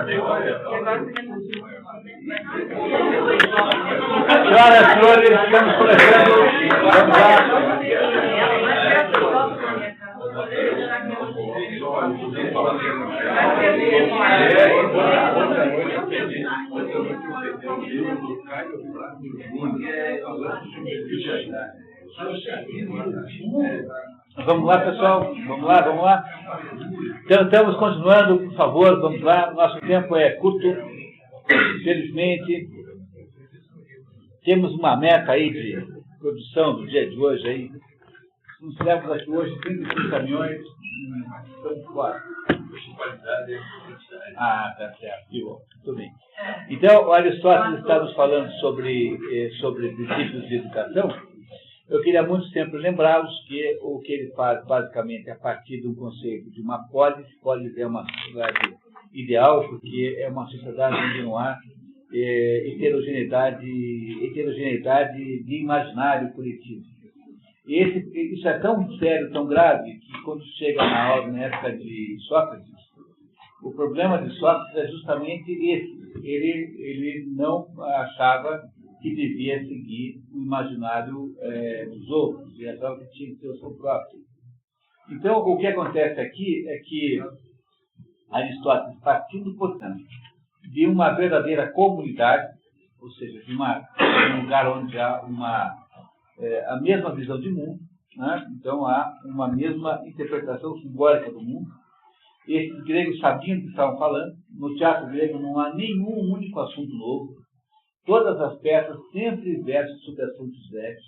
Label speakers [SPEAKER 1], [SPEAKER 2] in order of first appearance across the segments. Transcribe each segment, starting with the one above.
[SPEAKER 1] Senhoras e senhores, estamos começando. Vamos lá. Vamos lá, pessoal. Vamos lá. Então, estamos continuando, por favor, vamos lá. Nosso tempo é curto, infelizmente. Temos uma meta aí de produção do dia de hoje aí. Nós tivemos aqui hoje 35 caminhões. Estamos fora. Ah, tá certo. Que bom. Muito bem. Então, o Aristóteles está nos falando sobre princípios de educação. Eu queria muito sempre lembrá-los que o que ele faz, basicamente, é a partir de um conceito de uma polis. Polis é uma sociedade ideal, porque é uma sociedade onde não há heterogeneidade de imaginário coletivo. E isso é tão sério, tão grave, que quando chega na época de Sócrates, o problema de Sócrates é justamente esse. Ele não achava que devia seguir o imaginário dos outros, e achava que tinha que ser o seu próprio. Então, o que acontece aqui é que Aristóteles, partindo, portanto, de uma verdadeira comunidade, ou seja, de um lugar onde há a mesma visão de mundo, né? Então há uma mesma interpretação simbólica do mundo. Esses gregos sabiam do que estavam falando. No teatro grego não há nenhum único assunto novo. Todas as peças sempre versam sobre assuntos velhos,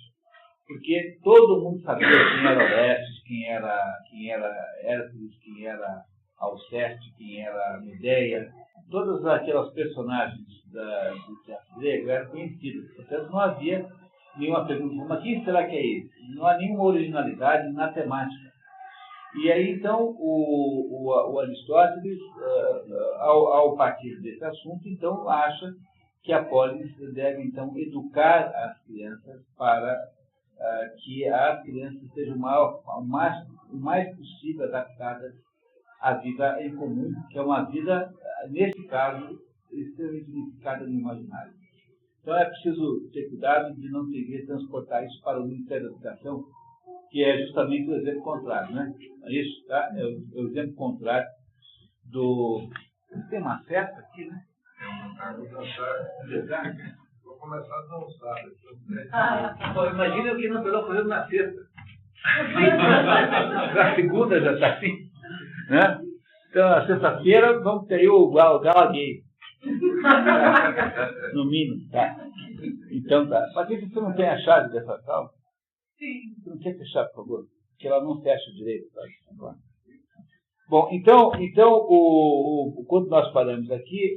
[SPEAKER 1] porque todo mundo sabia quem era Orestes, quem era Hércules, quem era Alceste, quem era Medeia. Todas aquelas personagens do teatro grego eram conhecidas. Portanto, não havia nenhuma pergunta, mas quem será que é ele? Não há nenhuma originalidade na temática. E aí, então, o Aristóteles, ao partir desse assunto, então, acha que a polis deve, então, educar as crianças para que as crianças sejam o mais possível adaptadas à vida em comum, que é uma vida, nesse caso, extremamente unificada no imaginário. Então, é preciso ter cuidado de não ter que transportar isso para o Ministério da Educação, que é justamente o exemplo contrário, né? Isso, tá? É o exemplo contrário do... Tem uma festa aqui, né?
[SPEAKER 2] Vou começar a dançar.
[SPEAKER 1] Pô, imagina o que nós estamos fazendo na sexta. Na segunda já está assim, né? Então, na sexta-feira, vamos ter aí o galo gay. No mínimo, tá? Então, tá. Patrícia, você não tem a chave dessa sala?
[SPEAKER 3] Sim.
[SPEAKER 1] Você não quer fechar, por favor? Porque ela não fecha direito, tá? Agora. Bom, então quando nós falamos aqui,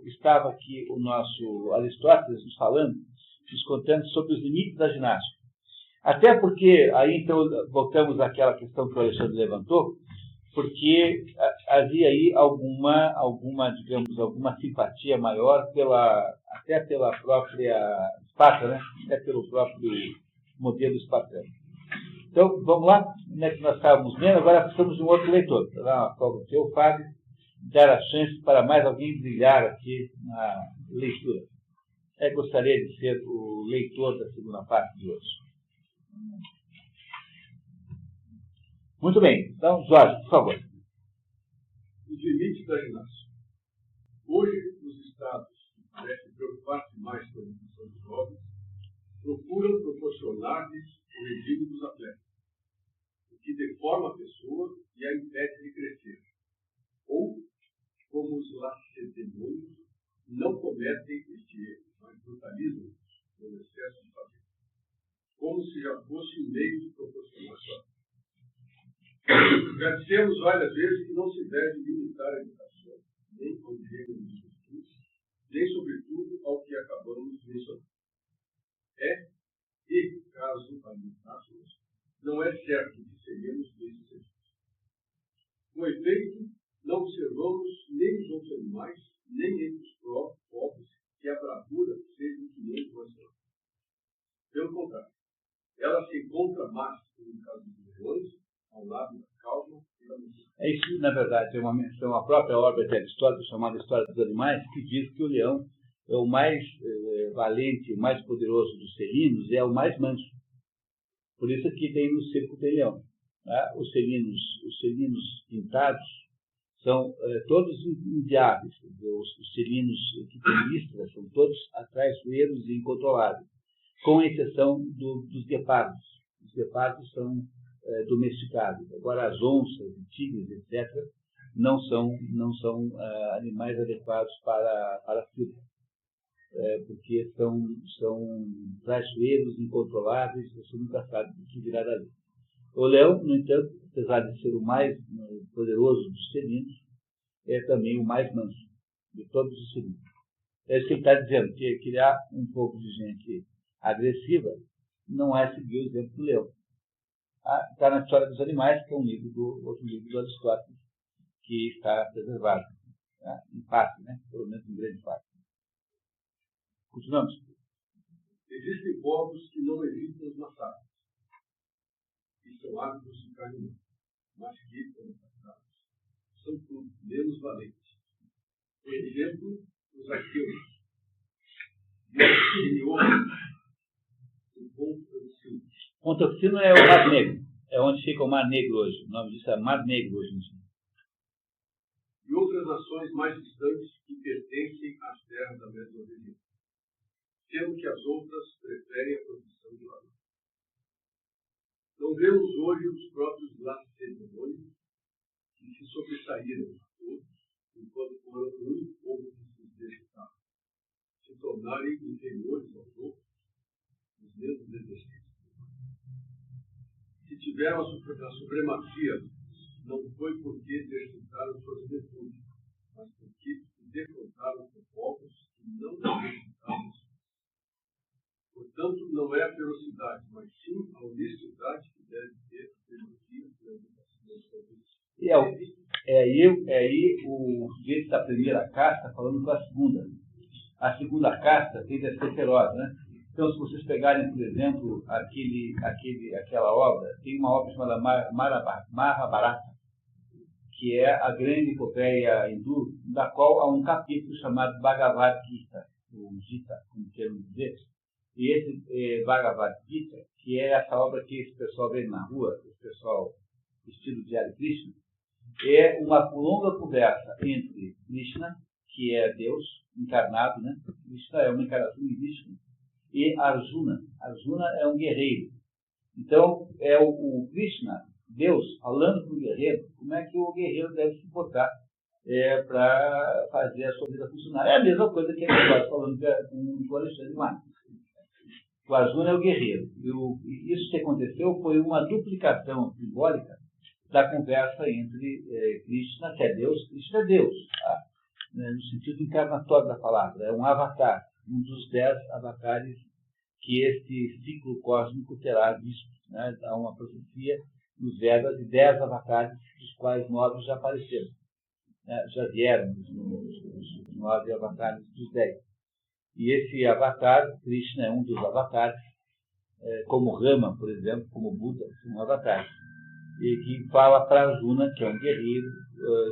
[SPEAKER 1] estava aqui o nosso Aristóteles nos falando, nos contando sobre os limites da ginástica. Até porque, aí então, voltamos àquela questão que o Alexandre levantou, porque havia aí alguma simpatia maior até pela própria Esparta, né? Até pelo próprio modelo espartano. Então, vamos lá, onde é que nós estávamos vendo? Agora precisamos de um outro leitor. Para dar uma folga para o Fábio, dar a chance para mais alguém brilhar aqui na leitura. Eu gostaria de ser o leitor da segunda parte de hoje. Muito bem. Então, Jorge, por favor.
[SPEAKER 2] Os limites da ginástica. Hoje, os estados que parecem preocupar-se mais com a educação dos jovens procuram proporcionar-lhes o regime dos atletas, o que deforma a pessoa e a impede de crescer. Ou, como os lacedemônios, não cometem este erro, mas brutalizam pelo excesso de fazer, como se já fosse um meio de proporcionar sua vida. Já dissemos várias vezes que não se deve limitar a educação, nem ao gênero dos estudos, nem, sobretudo, ao que acabamos de mencionar. E, caso limitássemos, não é certo que seríamos bem-sucedidos. Com efeito, não observamos nem os outros animais, nem entre os povos, que a bravura seja um cliente nacional. Pelo contrário, ela se encontra mais, no caso dos leões, ao lado da calma e da música.
[SPEAKER 1] É isso, na verdade, tem uma menção à própria obra de Aristóteles, chamada História dos Animais, que diz que o leão é o mais valente, o mais poderoso dos felinos, e é o mais manso. Por isso que tem no circo tem leão. Tá? Os felinos pintados são todos inviáveis. Os felinos que têm listras são todos traiçoeiros e incontroláveis, com exceção dos guepardos. Os guepardos são domesticados. Agora, as onças, tigres, etc., não são animais adequados para a circo, porque são traiçoeiros, incontroláveis, você nunca sabe o que virá dali. O leão, no entanto, apesar de ser o mais poderoso dos felinos, é também o mais manso de todos os felinos. É isso que ele está dizendo, que criar um pouco de gente agressiva não é seguir o exemplo do leão. Está na História dos Animais, que é outro livro do Aristóteles, que está preservado, tá? Em parte, né? Pelo menos em grande parte. Continuamos.
[SPEAKER 2] Existem povos que não evitam os massacres, que são ávidos de carne humana, mas que, quando atacados, são tudo menos valentes. Por exemplo, os aqueus, e os sirianos, o Pontoxino.
[SPEAKER 1] Pontoxino é o Mar Negro, é onde fica o Mar Negro hoje. O nome disso é Mar Negro hoje em dia.
[SPEAKER 2] E outras nações mais distantes que pertencem às terras da mesma região, sendo que as outras preferem a produção de lado. Não vemos hoje os próprios lacedemônios que se sobressaíram a todos, enquanto foram o único povo que se deixaram, se tornarem inferiores aos outros, os mesmos exercícios. Se tiveram a supremacia, não foi porque exercitaram suas virtudes, mas porque se defrontaram com povos que não exercitavam. Portanto, não é a ferocidade, mas sim a honestidade que deve ter a primazia da educação.
[SPEAKER 1] E é aí o sujeito da primeira casta falando com a segunda. A segunda casta tende a ser feroz, né? Então, se vocês pegarem, por exemplo, aquela obra, tem uma obra chamada Mahabharata, que é a grande epopeia hindu, da qual há um capítulo chamado Bhagavad Gita, ou Gita, como queiram dizer. E esse Bhagavad Gita, que é essa obra que esse pessoal vê na rua, esse pessoal estilo de Hare Krishna, é uma longa conversa entre Krishna, que é Deus encarnado, né? Krishna é uma encarnação de Vishnu, e Arjuna. Arjuna é um guerreiro. Então, é o Krishna, Deus, falando para o guerreiro como é que o guerreiro deve se portar para fazer a sua vida funcionar. É a mesma coisa que ele está falando com o Alexandre Magno. O Arjuna é o guerreiro. E isso que aconteceu foi uma duplicação simbólica da conversa entre Krishna, que é Deus. Krishna é Deus, tá? No sentido encarnatório da palavra. É um avatar, um dos 10 avatares que esse ciclo cósmico terá visto. Né? Há uma profecia nos Vedas de 10 avatares, dos quais 9 já apareceram. Né? Já vieram os 9 avatares dos 10. E esse avatar, Krishna é um dos avatares, como Rama, por exemplo, como Buda, são avatares. E que fala para Arjuna, que é um guerreiro,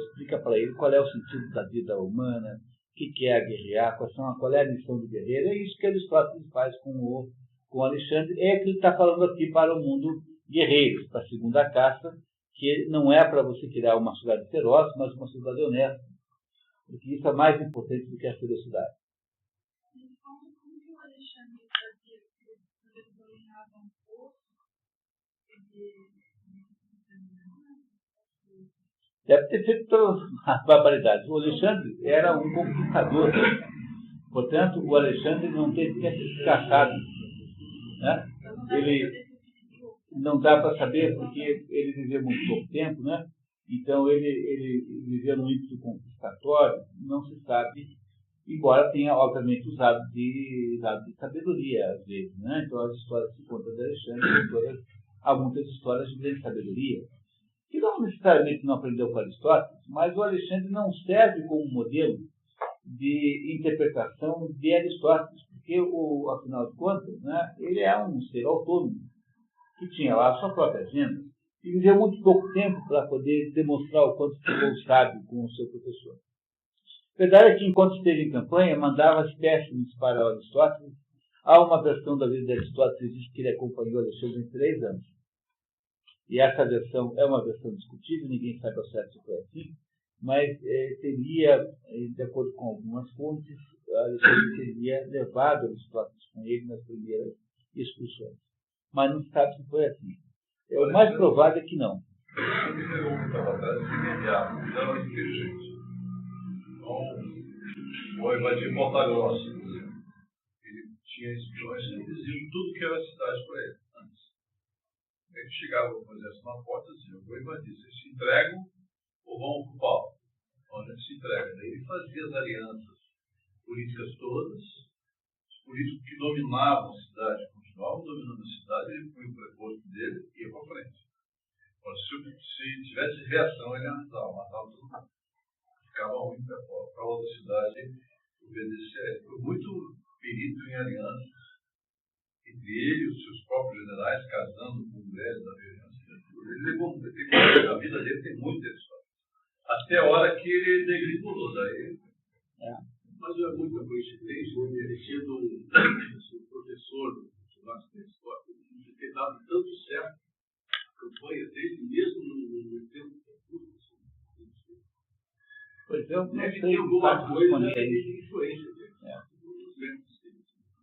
[SPEAKER 1] explica para ele qual é o sentido da vida humana, o que é guerrear, qual é a missão do guerreiro. É isso que Aristóteles faz com o Alexandre. É que ele está falando aqui para o mundo guerreiro, para a segunda casta, que não é para você criar uma sociedade feroz, mas uma sociedade honesta. Porque isso é mais importante do que a ferocidade.
[SPEAKER 3] Como que o Alexandre fazia? Ele banhava um pouco?
[SPEAKER 1] Deve ter feito todas as barbaridades. O Alexandre era um conquistador. Portanto, o Alexandre não teve que ser caçado. Né? Ele não dá para saber, porque ele viveu muito pouco tempo, né? Então ele viveu no ímpeto conquistatório, não se sabe, embora tenha, obviamente, usado de sabedoria, às vezes. Né? Então, as histórias que se contam de Alexandre, há muitas histórias de grande sabedoria, que não necessariamente não aprendeu com Aristóteles, mas o Alexandre não serve como modelo de interpretação de Aristóteles, porque, afinal de contas, né, ele é um ser autônomo, que tinha lá a sua própria agenda. e viveu muito pouco tempo para poder demonstrar o quanto ficou sábio com o seu professor. A verdade é que, enquanto esteve em campanha, mandava espécimes para Aristóteles. Há uma versão da vida de Aristóteles que diz que ele acompanhou Alexandre em 3 anos. E essa versão é uma versão discutível, ninguém sabe ao certo se foi assim, mas teria, de acordo com algumas fontes, Alexandre teria levado Aristóteles com ele nas primeiras excursões. Mas não se sabe se foi assim. O mais provável é que não.
[SPEAKER 4] Ele pegou muita batalha imediata, não era inteligente. Então, o Evadir Ponta Grossa, por exemplo, ele tinha espiões que diziam tudo que era cidade para ele, antes. Ele chegava com o exército na porta e dizia: eu vou invadir, vocês se entregam ou vão ocupá-lo? Então a gente se entrega. Daí ele fazia as alianças políticas todas, os políticos que dominavam a cidade continuavam dominando a cidade, ele põe o preposto dele e ia para frente. Então, se tivesse reação, ele matava todo mundo. Ficava ruim para a outra cidade obedecer a ele. Foi muito perito em alianças entre ele e os seus próprios generais, casando com mulheres da região. A vida dele tem muita história. Até a hora que ele degringolou. Daí.
[SPEAKER 2] Mas não é muita coincidência, ele sendo um professor do Churrasco da História, de ter dado tanto certo a campanha dele, mesmo no tempo curto.
[SPEAKER 1] Pois eu não
[SPEAKER 2] deve
[SPEAKER 1] sei
[SPEAKER 2] ter alguma coisa
[SPEAKER 1] responder
[SPEAKER 2] de influência dele.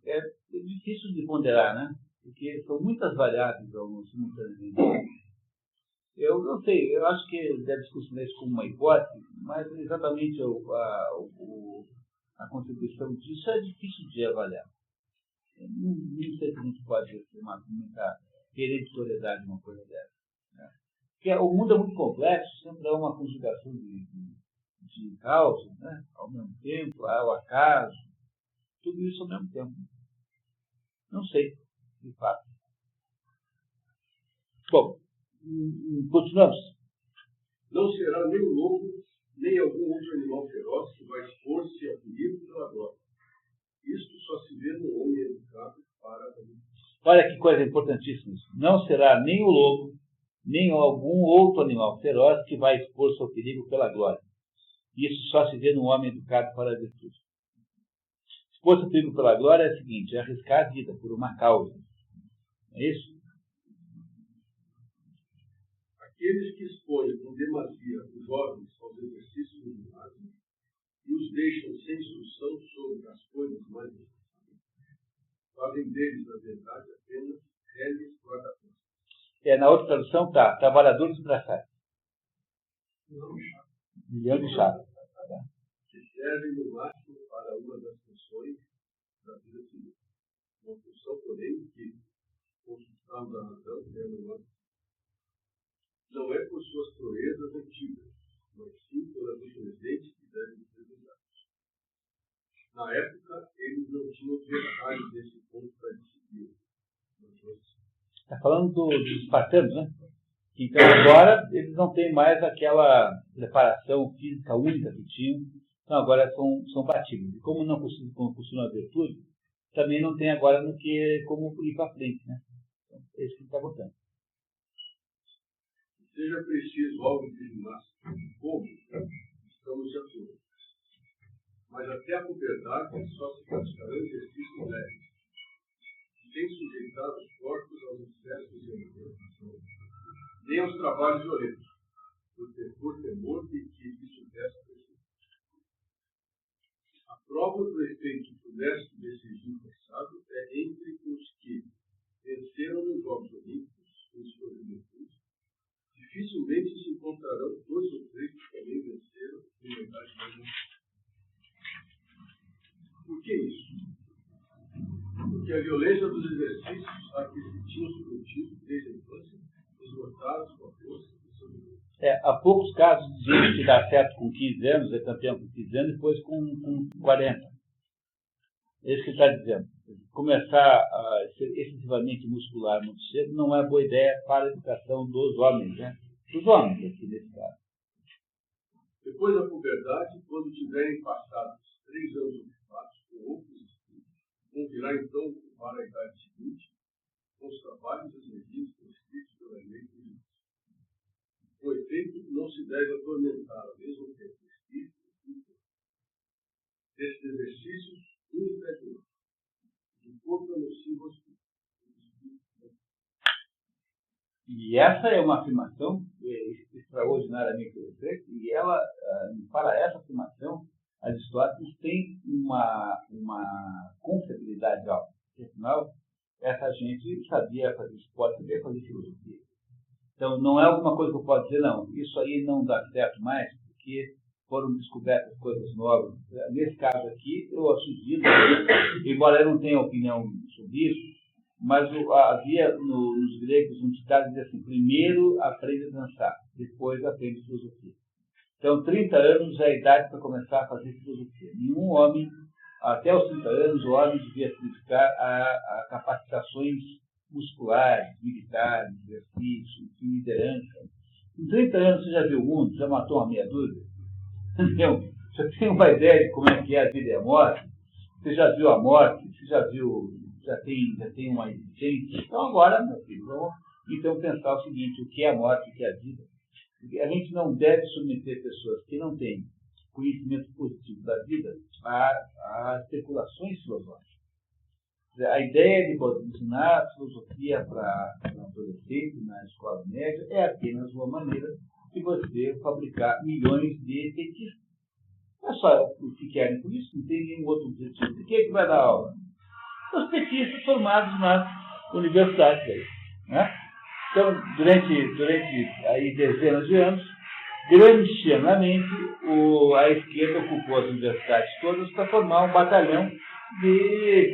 [SPEAKER 1] É difícil de ponderar, né? Porque são muitas variáveis simultaneamente. Eu não sei, eu acho que deve se considerar isso como uma hipótese, mas exatamente a contribuição disso é difícil de avaliar. Eu não sei se a gente pode afirmar com muita hereditariedade uma coisa dessa. Né? Porque o mundo é muito complexo, sempre há uma conjugação de causas, né? Ao mesmo tempo, há o acaso, tudo isso ao mesmo tempo. Não sei, de fato. Bom, continuamos.
[SPEAKER 2] Não será nem o lobo, nem algum outro animal feroz que vai expor-se ao perigo pela glória. Isto só se vê no homem educado para a vida.
[SPEAKER 1] Olha que coisa importantíssima isso. Não será nem o lobo, nem algum outro animal feroz que vai expor-se ao perigo pela glória. Isso só se vê no homem educado para a virtude. Expor-se ao perigo pela glória é o seguinte: é arriscar a vida por uma causa. É isso?
[SPEAKER 2] Aqueles que expõem com demasia os jovens aos exercícios do ginásio e os deixam sem instrução sobre as coisas mais necessárias, fazem deles, na verdade, apenas réis guarda-costas.
[SPEAKER 1] Na outra tradução está: trabalhadores braçais. Milhão de chaves.
[SPEAKER 2] Que servem no máximo para uma das funções da vida civil. Uma função, porém, que, consultando a razão, é menor. Não é por suas proezas antigas, mas sim pelas do presente que devem ser usados. Na época, eles não tinham detalhes desse ponto da disciplina.
[SPEAKER 1] Está falando dos espartanos, né? Então agora eles não têm mais aquela preparação física única que tinham, então agora são patíveis. E como não costuma a virtude, também não tem agora como ir para frente, né? Então, é isso que ele está botando.
[SPEAKER 2] Seja preciso algo de ginástica, como estamos de acordo. Mas até a puberdade só se praticará exercícios leves, sem sujeitar os corpos aos excessos de alimentação, nem aos trabalhos violentos, por temor de que isso desse preciso. A prova do efeito funesto desse regime forçado é entre os que venceram nos Jogos Olímpicos, em sua juventude. Dificilmente se encontrarão 2 ou 3 que também venceram em verdade mesmo. Por que isso? Porque a violência dos exercícios a que se tinham submetido desde a infância, esgotados com a força do seu vigor.
[SPEAKER 1] Há poucos casos de gente que dá certo com 15 anos, é campeão com 15 anos, depois com 40. É isso que ele está dizendo. Começar a ser excessivamente muscular muito cedo não é boa ideia para a educação dos homens, né? Dos homens, aqui nesse caso.
[SPEAKER 2] Depois da puberdade, quando tiverem passado os 3 anos ocupados com outros estudos, vão virar então ocupar a idade seguinte com os trabalhos e os regimes prescritos pela lei política. desses exercícios imprevisíveis. O corpo é nocivo ao espírito.
[SPEAKER 1] E essa é uma afirmação extraordinariamente interessante, e ela, para essa afirmação, Aristóteles tem uma confiabilidade alta. Porque, afinal, essa gente sabia fazer esporte, sabia fazer filosofia. Então, não é alguma coisa que eu posso dizer, não, isso aí não dá certo mais, porque foram descobertas coisas novas. Nesse caso aqui, eu sugiro, embora eu não tenha opinião sobre isso, mas havia nos gregos um ditado que dizia assim: primeiro aprende a dançar, depois aprende filosofia. Então, 30 anos é a idade para começar a fazer filosofia. Nenhum homem, até os 30 anos, o homem devia se dedicar a capacitações musculares, militares, exercício, de liderança. Com 30 anos você já viu o mundo, já matou uma meia dúzia? Então, já tem uma ideia de como é que é a vida e a morte? Você já viu a morte? Você já tem uma existência? Então agora, meu filho, vamos então pensar o seguinte: o que é a morte, o que é a vida? Porque a gente não deve submeter pessoas que não têm conhecimento positivo da vida a especulações filosóficas. A ideia de ensinar filosofia para adolescente na escola média é apenas uma maneira de você fabricar milhões de petistas. Não é só o que querem por isso, não tem nenhum outro objetivo. De quem é que vai dar aula? Os petistas formados nas universidades. Aí, né? Então, durante aí dezenas de anos, grandianamente, a esquerda ocupou as universidades todas para formar um batalhão de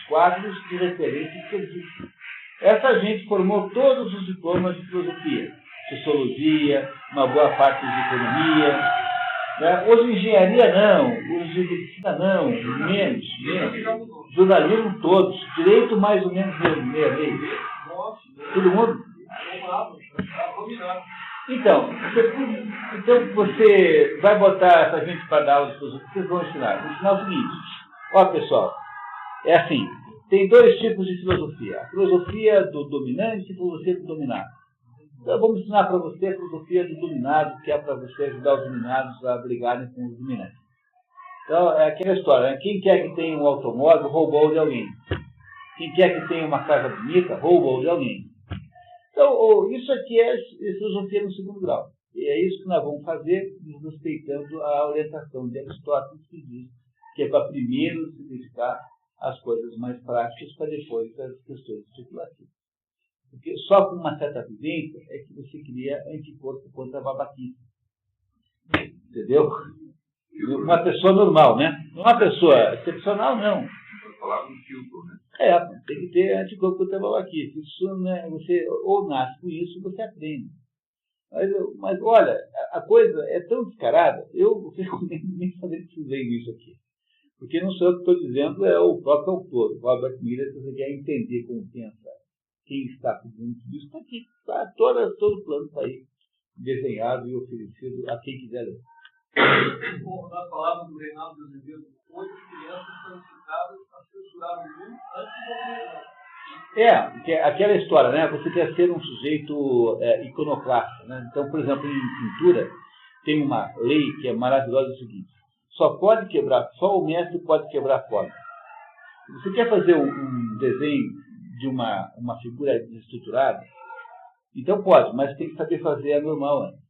[SPEAKER 1] quadros de referência esquerdista. Essa gente formou todos os diplomas de filosofia, sociologia, uma boa parte de economia, né? Os de engenharia não, os de medicina não, menos. Jornalismo todos, direito mais ou menos meia. Todo mundo? Então, você vai botar essa gente para dar aula de filosofia, vocês vão ensinar. Vão ensinar o seguinte: ó, pessoal, é assim, tem dois tipos de filosofia: a filosofia do dominante e a filosofia do dominado. Então, vamos ensinar para você a filosofia do dominado, que é para você ajudar os dominados a brigarem com os dominantes. Então, é aquela história, né? Quem quer que tenha um automóvel, roubou de alguém. Quem quer que tenha uma casa bonita, roubou de alguém. Então, isso aqui é filosofia no segundo grau. E é isso que nós vamos fazer, respeitando a orientação de Aristóteles, que diz que é para primeiro se dedicar às coisas mais práticas, para depois as questões especulativas. Porque só com uma certa vivência é que você cria anticorpo contra a babaquice. Entendeu? Uma pessoa normal, né? Uma pessoa excepcional, não.
[SPEAKER 4] Falar com filtro, né?
[SPEAKER 1] Tem que ter anticorpo contra a babaquice. Isso, né, você ou nasce com isso, você aprende. Mas olha, a coisa é tão descarada, eu recomendo nem saber que vocês veem isso aqui. Porque não sou eu que estou dizendo, é o próprio autor, o Robert Miller. Se você quer entender como pensa quem está fazendo tudo isso, está aqui. Tá, todo o plano está aí, desenhado e oferecido a quem quiser ler.
[SPEAKER 5] Na palavra do Reinaldo de Azevedo, 8 crianças foram citadas para censurar o mundo antes da
[SPEAKER 1] Porque aquela história, né? Você quer ser um sujeito iconoclasta, né? Então, por exemplo, em pintura, tem uma lei que é maravilhosa, o seguinte: só o mestre pode quebrar a forma. Você quer fazer um desenho de uma figura desestruturada? Então pode, mas tem que saber fazer a normal antes.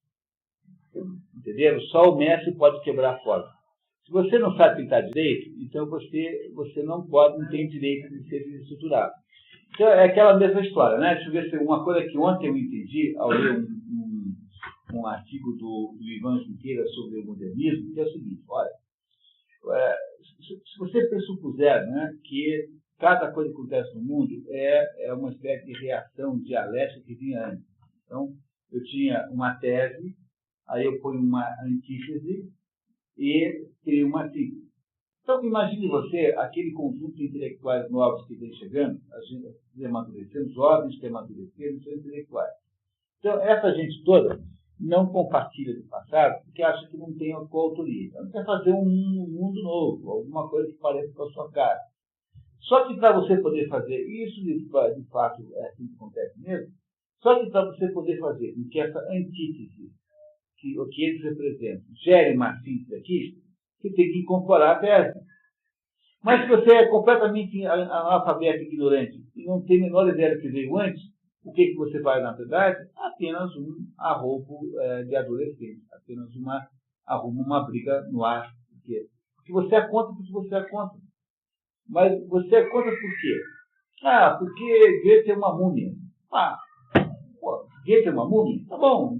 [SPEAKER 1] Entendeu? Só o mestre pode quebrar a forma. Se você não sabe pintar direito, então você não tem direito de ser desestruturado. Então é aquela mesma história, né? Deixa eu ver se uma coisa que ontem eu entendi ao ler um artigo do Ivan Junqueira sobre o modernismo, que é o seguinte: olha, se você pressupuser, né, que cada coisa que acontece no mundo é uma espécie de reação dialética que vinha antes. Então, eu tinha uma tese, aí eu ponho uma antítese e crio uma síntese. Então, imagine você aquele conjunto de intelectuais novos que vem chegando, a gente amadurecendo, jovens que amadureceram, são intelectuais. Então, essa gente toda não compartilha do passado porque acha que não tem a coautoria. Então, quer fazer um mundo novo, alguma coisa que pareça com a sua cara. Só que para você poder fazer isso, de fato, é assim que acontece mesmo, só que para você poder fazer com que essa antítese, o que eles representam, gere uma síntese aqui, você tem que incorporar a tese. Mas se você é completamente analfabeto e ignorante e não tem a menor ideia do que veio antes, o que você faz na verdade? Apenas um arroubo de adolescente, apenas arruma uma briga no ar. Por quê? Porque você é contra porque você é contra. Mas você é contra por quê? Porque Goethe é uma múmia. Goethe é uma múmia? Tá bom,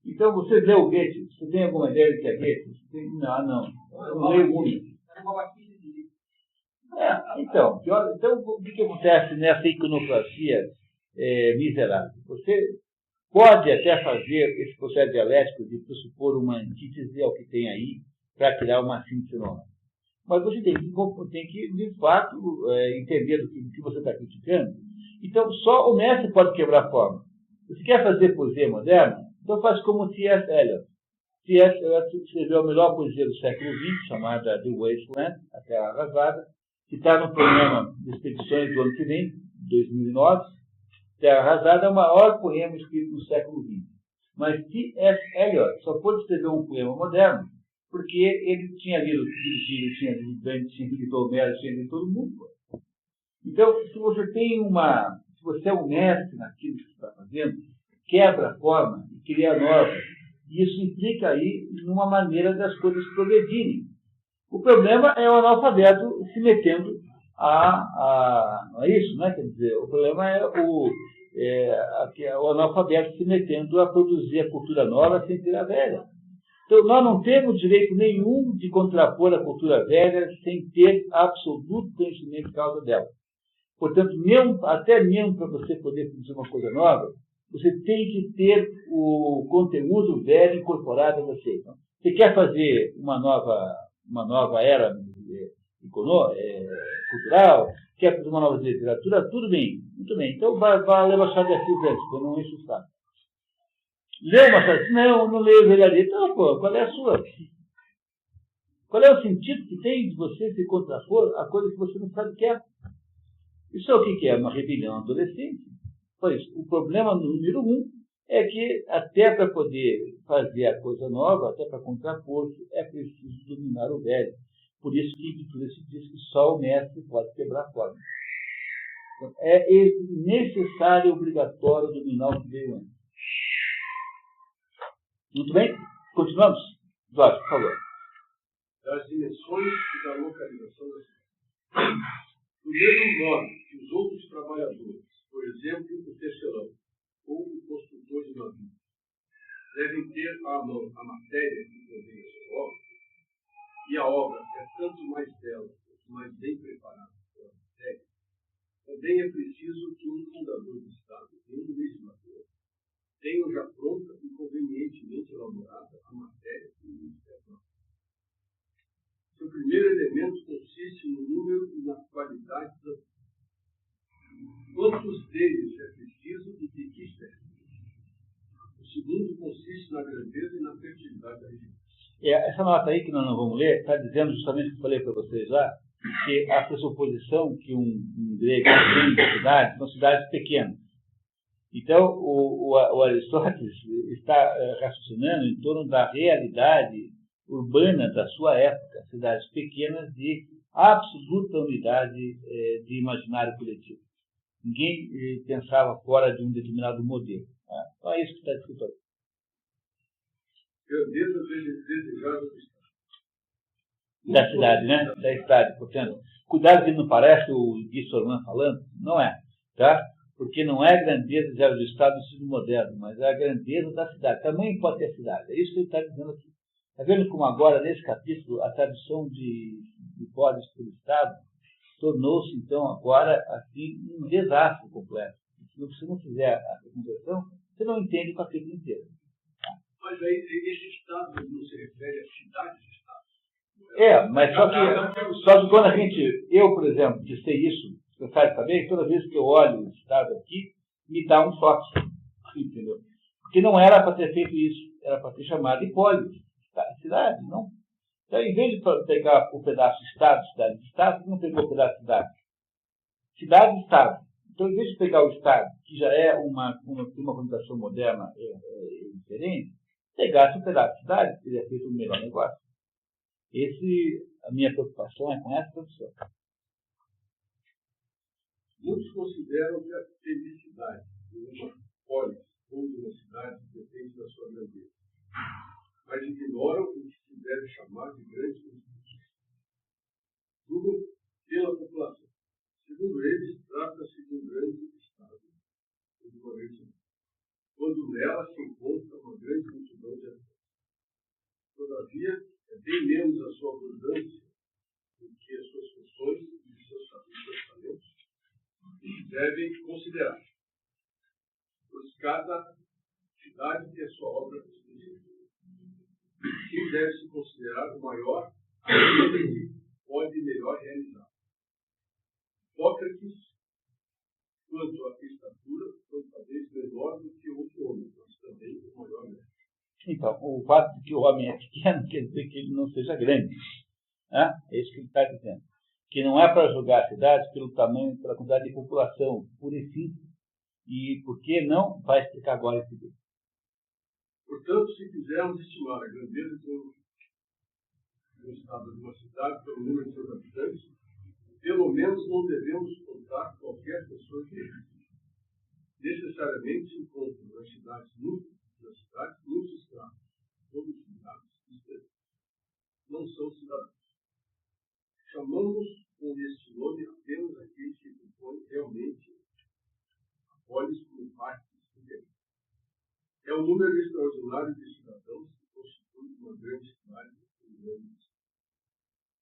[SPEAKER 1] então você leu Goethe, você tem alguma ideia do que é Goethe? Não. Eu não leio múmia. Então, o que acontece nessa iconoclasia miserável? Você pode até fazer esse processo dialético de pressupor uma antítese ao que tem aí para criar uma síntese nova. Mas você tem que de fato, entender do que você está criticando. Então, só o mestre pode quebrar a forma. Você quer fazer poesia moderna? Então faz como T.S. Eliot. T.S. Eliot escreveu a melhor poesia do século XX, chamada The Wasteland, A Terra Arrasada, que está no programa de expedições do ano que vem, 2009. Terra Arrasada é o maior poema escrito no século XX. Mas T.S. Eliot só pôde escrever um poema moderno porque ele tinha lido Virgílio, tinha lido Dante, tinha lido Homero, tinha lido todo mundo. Então, se você é um mestre naquilo que você está fazendo, quebra a forma e cria nova. E isso implica aí numa maneira das coisas progredirem. O problema é o analfabeto se metendo não é isso, né? Quer dizer, o problema é o analfabeto se metendo a produzir a cultura nova sem ter a velha. Então, nós não temos direito nenhum de contrapor a cultura velha sem ter absoluto conhecimento de causa dela. Portanto, até mesmo para você poder produzir uma coisa nova, você tem que ter o conteúdo velho incorporado a você. Então, você quer fazer uma nova era cultural, quer fazer uma nova literatura, tudo bem, muito bem. Então, vai ler Machado de Assis antes, para não encher o saco. Leu Machado de Assis? Não leio Velharia. Então, qual é a sua? Qual é o sentido que tem de você se contrapor a coisa que você não sabe o que é? Isso é o que é? Uma rebelião adolescente. Pois, o problema número 1 é que até para poder fazer a coisa nova, até para contrapor, é preciso dominar o velho. Por isso que em Epicuro se diz que só o mestre pode quebrar a forma. Então, é necessário e obrigatório dominar o que veio antes. Muito bem? Continuamos? Jorge, por favor.
[SPEAKER 2] Das dimensões e da localização da cidade. Do mesmo modo que os outros trabalhadores, por exemplo, o tecelão ou o construtor de navio, devem ter à mão a matéria que contém a sua obra, e a obra é tanto mais bela quanto mais bem preparada pela matéria, também é preciso que um fundador do Estado e um legislador tenham já pronta e convenientemente elaborada a matéria que lhes é própria. Seu primeiro elemento consiste no número e na qualidade das. Quantos deles é preciso e de que espécie? O segundo consiste na grandeza e na fertilidade da região.
[SPEAKER 1] Essa nota aí que nós não vamos ler está dizendo justamente o que eu falei para vocês lá, que a pressuposição que um grego tem cidades são cidades pequenas. Então, o Aristóteles está raciocinando em torno da realidade urbana da sua época, cidades pequenas de absoluta unidade de imaginário coletivo. Ninguém pensava fora de um determinado modelo. Tá? Então é isso que está escrito aqui.
[SPEAKER 2] Grandeza desejável do Estado.
[SPEAKER 1] Da cidade, né? Da cidade, portanto. Cuidado que não parece o Guy Sorman falando, não é. Tá? Porque não é a grandeza desejável do Estado no sentido moderno, mas é a grandeza da cidade. Também pode ter cidade. É isso que ele está dizendo aqui. Está vendo como agora, nesse capítulo, a tradução de hipóteses pelo Estado tornou-se, então, agora, assim, um desastre completo. Se você não fizer a conversão, você não entende o capítulo inteiro.
[SPEAKER 2] Mas aí, esse Estado não se refere a cidades-Estados.
[SPEAKER 1] Mas só que quando eu, por exemplo, que sei isso, você sabe saber, toda vez que eu olho o Estado aqui, me dá um choque. Entendeu? Porque não era para ter feito isso, era para ter chamado de polis. Cidade, não? Então, em vez de pegar o pedaço Estado, cidade, não pegou o pedaço cidade. Cidade, Estado. Então, em vez de pegar o Estado, que já é uma conotação moderna diferente, pegasse o pedaço cidade, teria feito um melhor negócio. A minha preocupação é com essa profissão.
[SPEAKER 2] Muitos consideram que a felicidade de uma polis ou de uma cidade depende da sua grandeza, mas ignoram o que se deve chamar de grandes constituições. Julgam pela população. Segundo eles, trata-se de um grande estado, ou de uma grande cidade, quando nela se encontra uma grande multidão de habitantes. Todavia, é bem menos a sua abundância do que as suas funções e os seus talentos que se devem considerar, pois cada cidade tem a sua obra específica. Quem deve se considerar o maior aquele que pode melhor realizar. Sócrates, quanto à estatura, foi talvez menor do que outro homem, mas também o maior mestre.
[SPEAKER 1] Então, o fato de que o homem é pequeno quer dizer que ele não seja grande. Né? É isso que ele está dizendo. Que não é para julgar a cidade pelo tamanho, pela quantidade de população, pura e simples. E por que não? Vai explicar agora esse vídeo.
[SPEAKER 2] Portanto, se quisermos estimar a grandeza de um estado, de uma cidade, pelo número de seus habitantes, pelo menos não devemos contar qualquer pessoa que necessariamente se encontra nas cidades muitos escravos, todos cidades estranhos. Não são cidadãos. Chamamos com este nome apenas aqueles que compõem realmente a polis como parte integral. É um número extraordinário de cidadãos que constitui uma grande cidade e um grande estado.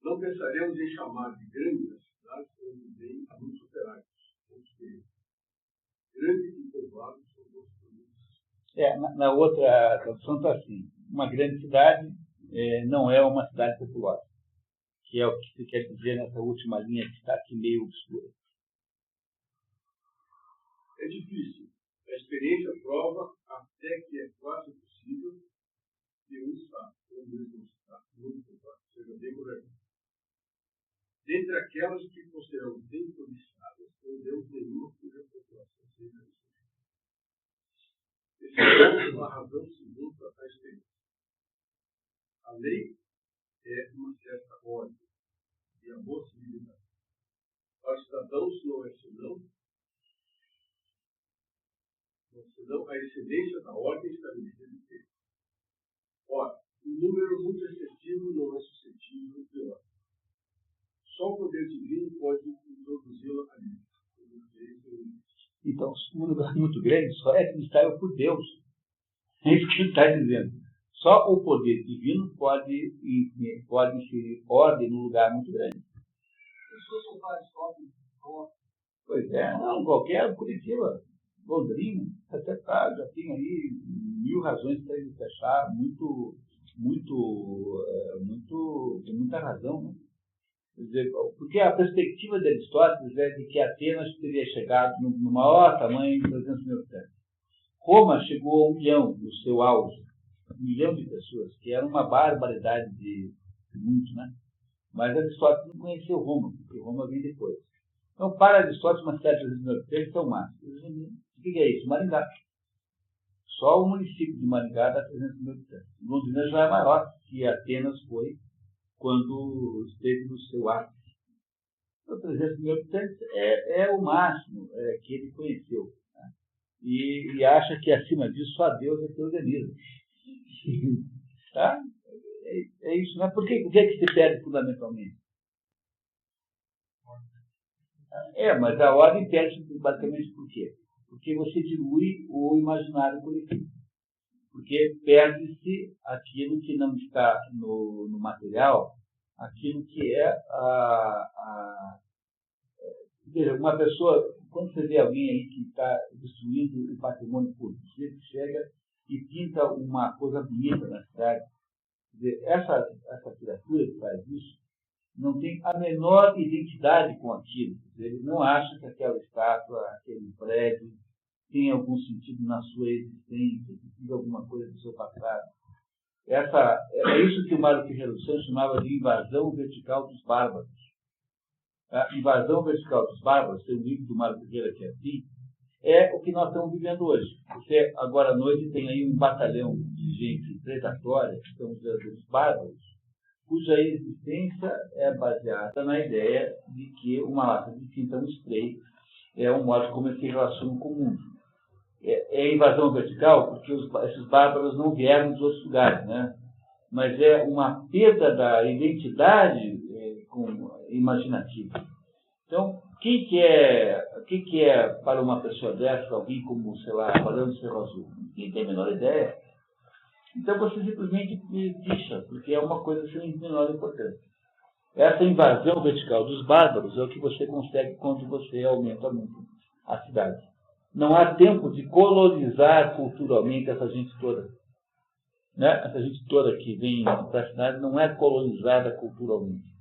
[SPEAKER 2] Não pensaremos em chamar de grande as cidades onde vêm muitos operários, muitos guerreiros. Grandes e povoados são dois produtos.
[SPEAKER 1] Na outra tradução está assim: uma grande cidade não é uma cidade populosa, que é o que se quer dizer nessa última linha que está aqui meio obscura.
[SPEAKER 2] É difícil. A experiência prova até que é quase possível que um estado, ou mesmo estado, muito povoado, seja bem governado. Dentre aquelas que consideramos bem policiadas, não vemos nenhuma cuja população seja excelente. Esse é uma razão segunda à experiência. A lei é uma certa ordem e a boa civilidade. Para os cidadãos não é senão a excelência da ordem estabelecida em Deus. Ora, um número muito excessivo não é suscetível de ordem. Só o poder divino pode introduzi-la ali.
[SPEAKER 1] Então, um lugar muito grande só é administrável por Deus. É isso que ele está dizendo. Só o poder divino pode inserir ordem num lugar muito grande.
[SPEAKER 5] Pessoas são vários tópicos.
[SPEAKER 1] Pois é, não, qualquer Curitiba, Londrina, até tá, já tem aí 1000 razões para ele fechar, tem muita razão, né? Quer dizer, porque a perspectiva de Aristóteles é de que Atenas teria chegado no maior tamanho de 300 mil habitantes. Roma chegou a 1 milhão no seu auge, 1 milhão de pessoas, que era uma barbaridade de muito, né? Mas Aristóteles não conheceu Roma, porque Roma veio depois. Então, para Aristóteles, uma cidade de 300 mil habitantes é o máximo. O que é isso? Maringá. Só o município de Maringá dá 300 mil habitantes. Londrina já é maior que Atenas foi quando esteve no seu ápice. Então, 300 mil habitantes é o máximo que ele conheceu. Né? E acha que, acima disso, só Deus é que organiza. Tá? É isso, né? Por que se perde fundamentalmente? Mas a ordem perde basicamente por quê? Porque você dilui o imaginário coletivo. Porque perde-se aquilo que não está no material, aquilo que é veja, uma pessoa, quando você vê alguém aí que está destruindo o patrimônio público, você chega e pinta uma coisa bonita na cidade. Quer dizer, essa criatura que faz isso não tem a menor identidade com aquilo. Quer dizer, ele não acha que aquela estátua, aquele prédio, tem algum sentido na sua existência, que tem alguma coisa do seu passado. É isso que o Mário Ferreira dos Santos chamava de invasão vertical dos bárbaros. A invasão vertical dos bárbaros, tem um livro do Mário Ferreira que é assim, é o que nós estamos vivendo hoje. Você, agora à noite, tem aí um batalhão de gente predatória, que são os verdadeiros bárbaros, cuja existência é baseada na ideia de que uma lata de tinta, um spray, é um modo como eles se relacionam com o mundo. É invasão vertical porque esses bárbaros não vieram dos outros lugares, né? Mas é uma perda da identidade imaginativa. Então, o que é para uma pessoa dessa, alguém como, sei lá, Barão do Cerro Azul? Ninguém tem a menor ideia. Então você simplesmente picha, porque é uma coisa sem menor importância. Essa invasão vertical dos bárbaros é o que você consegue quando você aumenta muito a cidade. Não há tempo de colonizar culturalmente essa gente toda. Né? Essa gente toda que vem para a cidade não é colonizada culturalmente.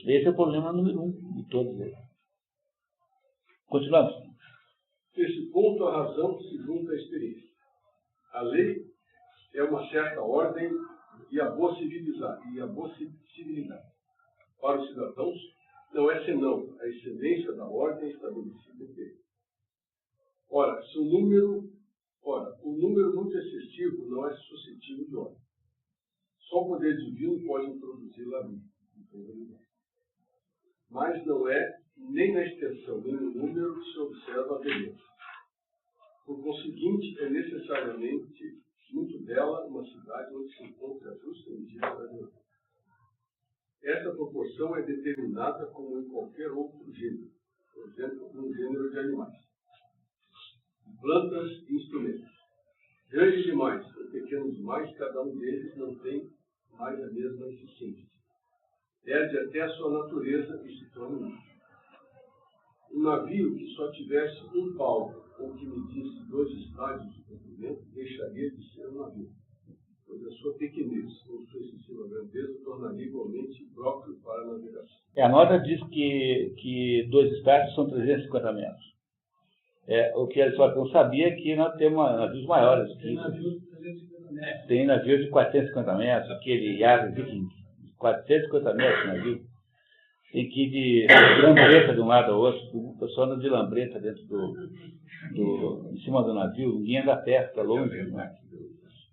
[SPEAKER 1] Esse é o problema número 1 de todos eles. Continuamos.
[SPEAKER 2] Nesse ponto, a razão se junta à experiência. A lei é uma certa ordem e a boa civilidade. Para os cidadãos, não é senão a excelência da ordem estabelecida em lei. Ora, o número muito excessivo não é suscetível de ordem. Só o poder divino pode introduzir lá dentro. Mas não é nem na extensão, nem no número que se observa a beleza. Por conseguinte, é necessariamente muito bela uma cidade onde se encontra a justa medida da beleza. Essa proporção é determinada como em qualquer outro gênero, por exemplo, no gênero de animais, plantas e instrumentos. Grandes demais ou pequenos demais, cada um deles não tem mais a mesma eficiência. Perde até a sua natureza e se torna útil. Um navio que só tivesse um pau ou que medisse 2 estádios de comprimento deixaria de ser um navio, pois a sua pequenez ou sua excessiva grandeza tornaria igualmente próprio para a navegação.
[SPEAKER 1] A nota diz que 2 estádios são 350 metros. O que Aristóteles não sabia é que nós temos navios maiores.
[SPEAKER 5] Tem navios de 350 metros.
[SPEAKER 1] Tem navio de 450 metros, aquele Yara Viking, 450 metros de navio. Tem que ir de lambreta de um lado ao outro, o pessoal anda de lambreta dentro em cima do navio, ninguém anda perto, é longe.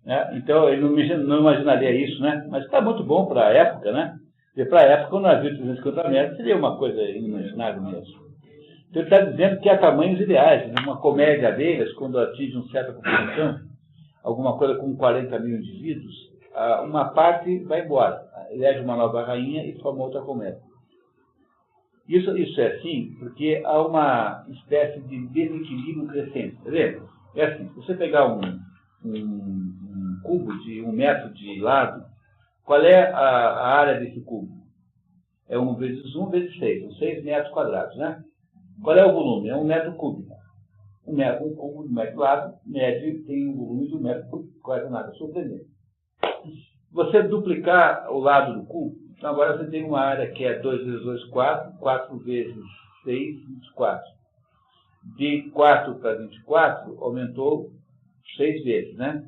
[SPEAKER 1] Né? Então, ele não imaginaria isso, né? Mas está muito bom para a época, né? Porque para a época, um navio de 350 metros seria uma coisa inimaginável mesmo. Então, ele está dizendo que há tamanhos ideais. Né? Uma colmeia de abelhas, quando atinge uma certa população, alguma coisa com 40 mil indivíduos, uma parte vai embora, elege uma nova rainha e forma outra colmeia. Isso é assim porque há uma espécie de desequilíbrio crescente. Tá vendo? É assim, se você pegar um cubo de 1 metro de lado, qual é a área desse cubo? É 1 vezes 1 vezes 6, são 6 metros quadrados, né? Qual é o volume? É 1 metro cúbico. Um cubo de 1 metro de lado, médio, tem um volume de 1 metro cúbico, quase nada surpreendente. Você duplicar o lado do cubo, então agora você tem uma área que é 2 vezes 2, 4, 4 vezes 6, 24. De 4 para 24, aumentou 6 vezes, né?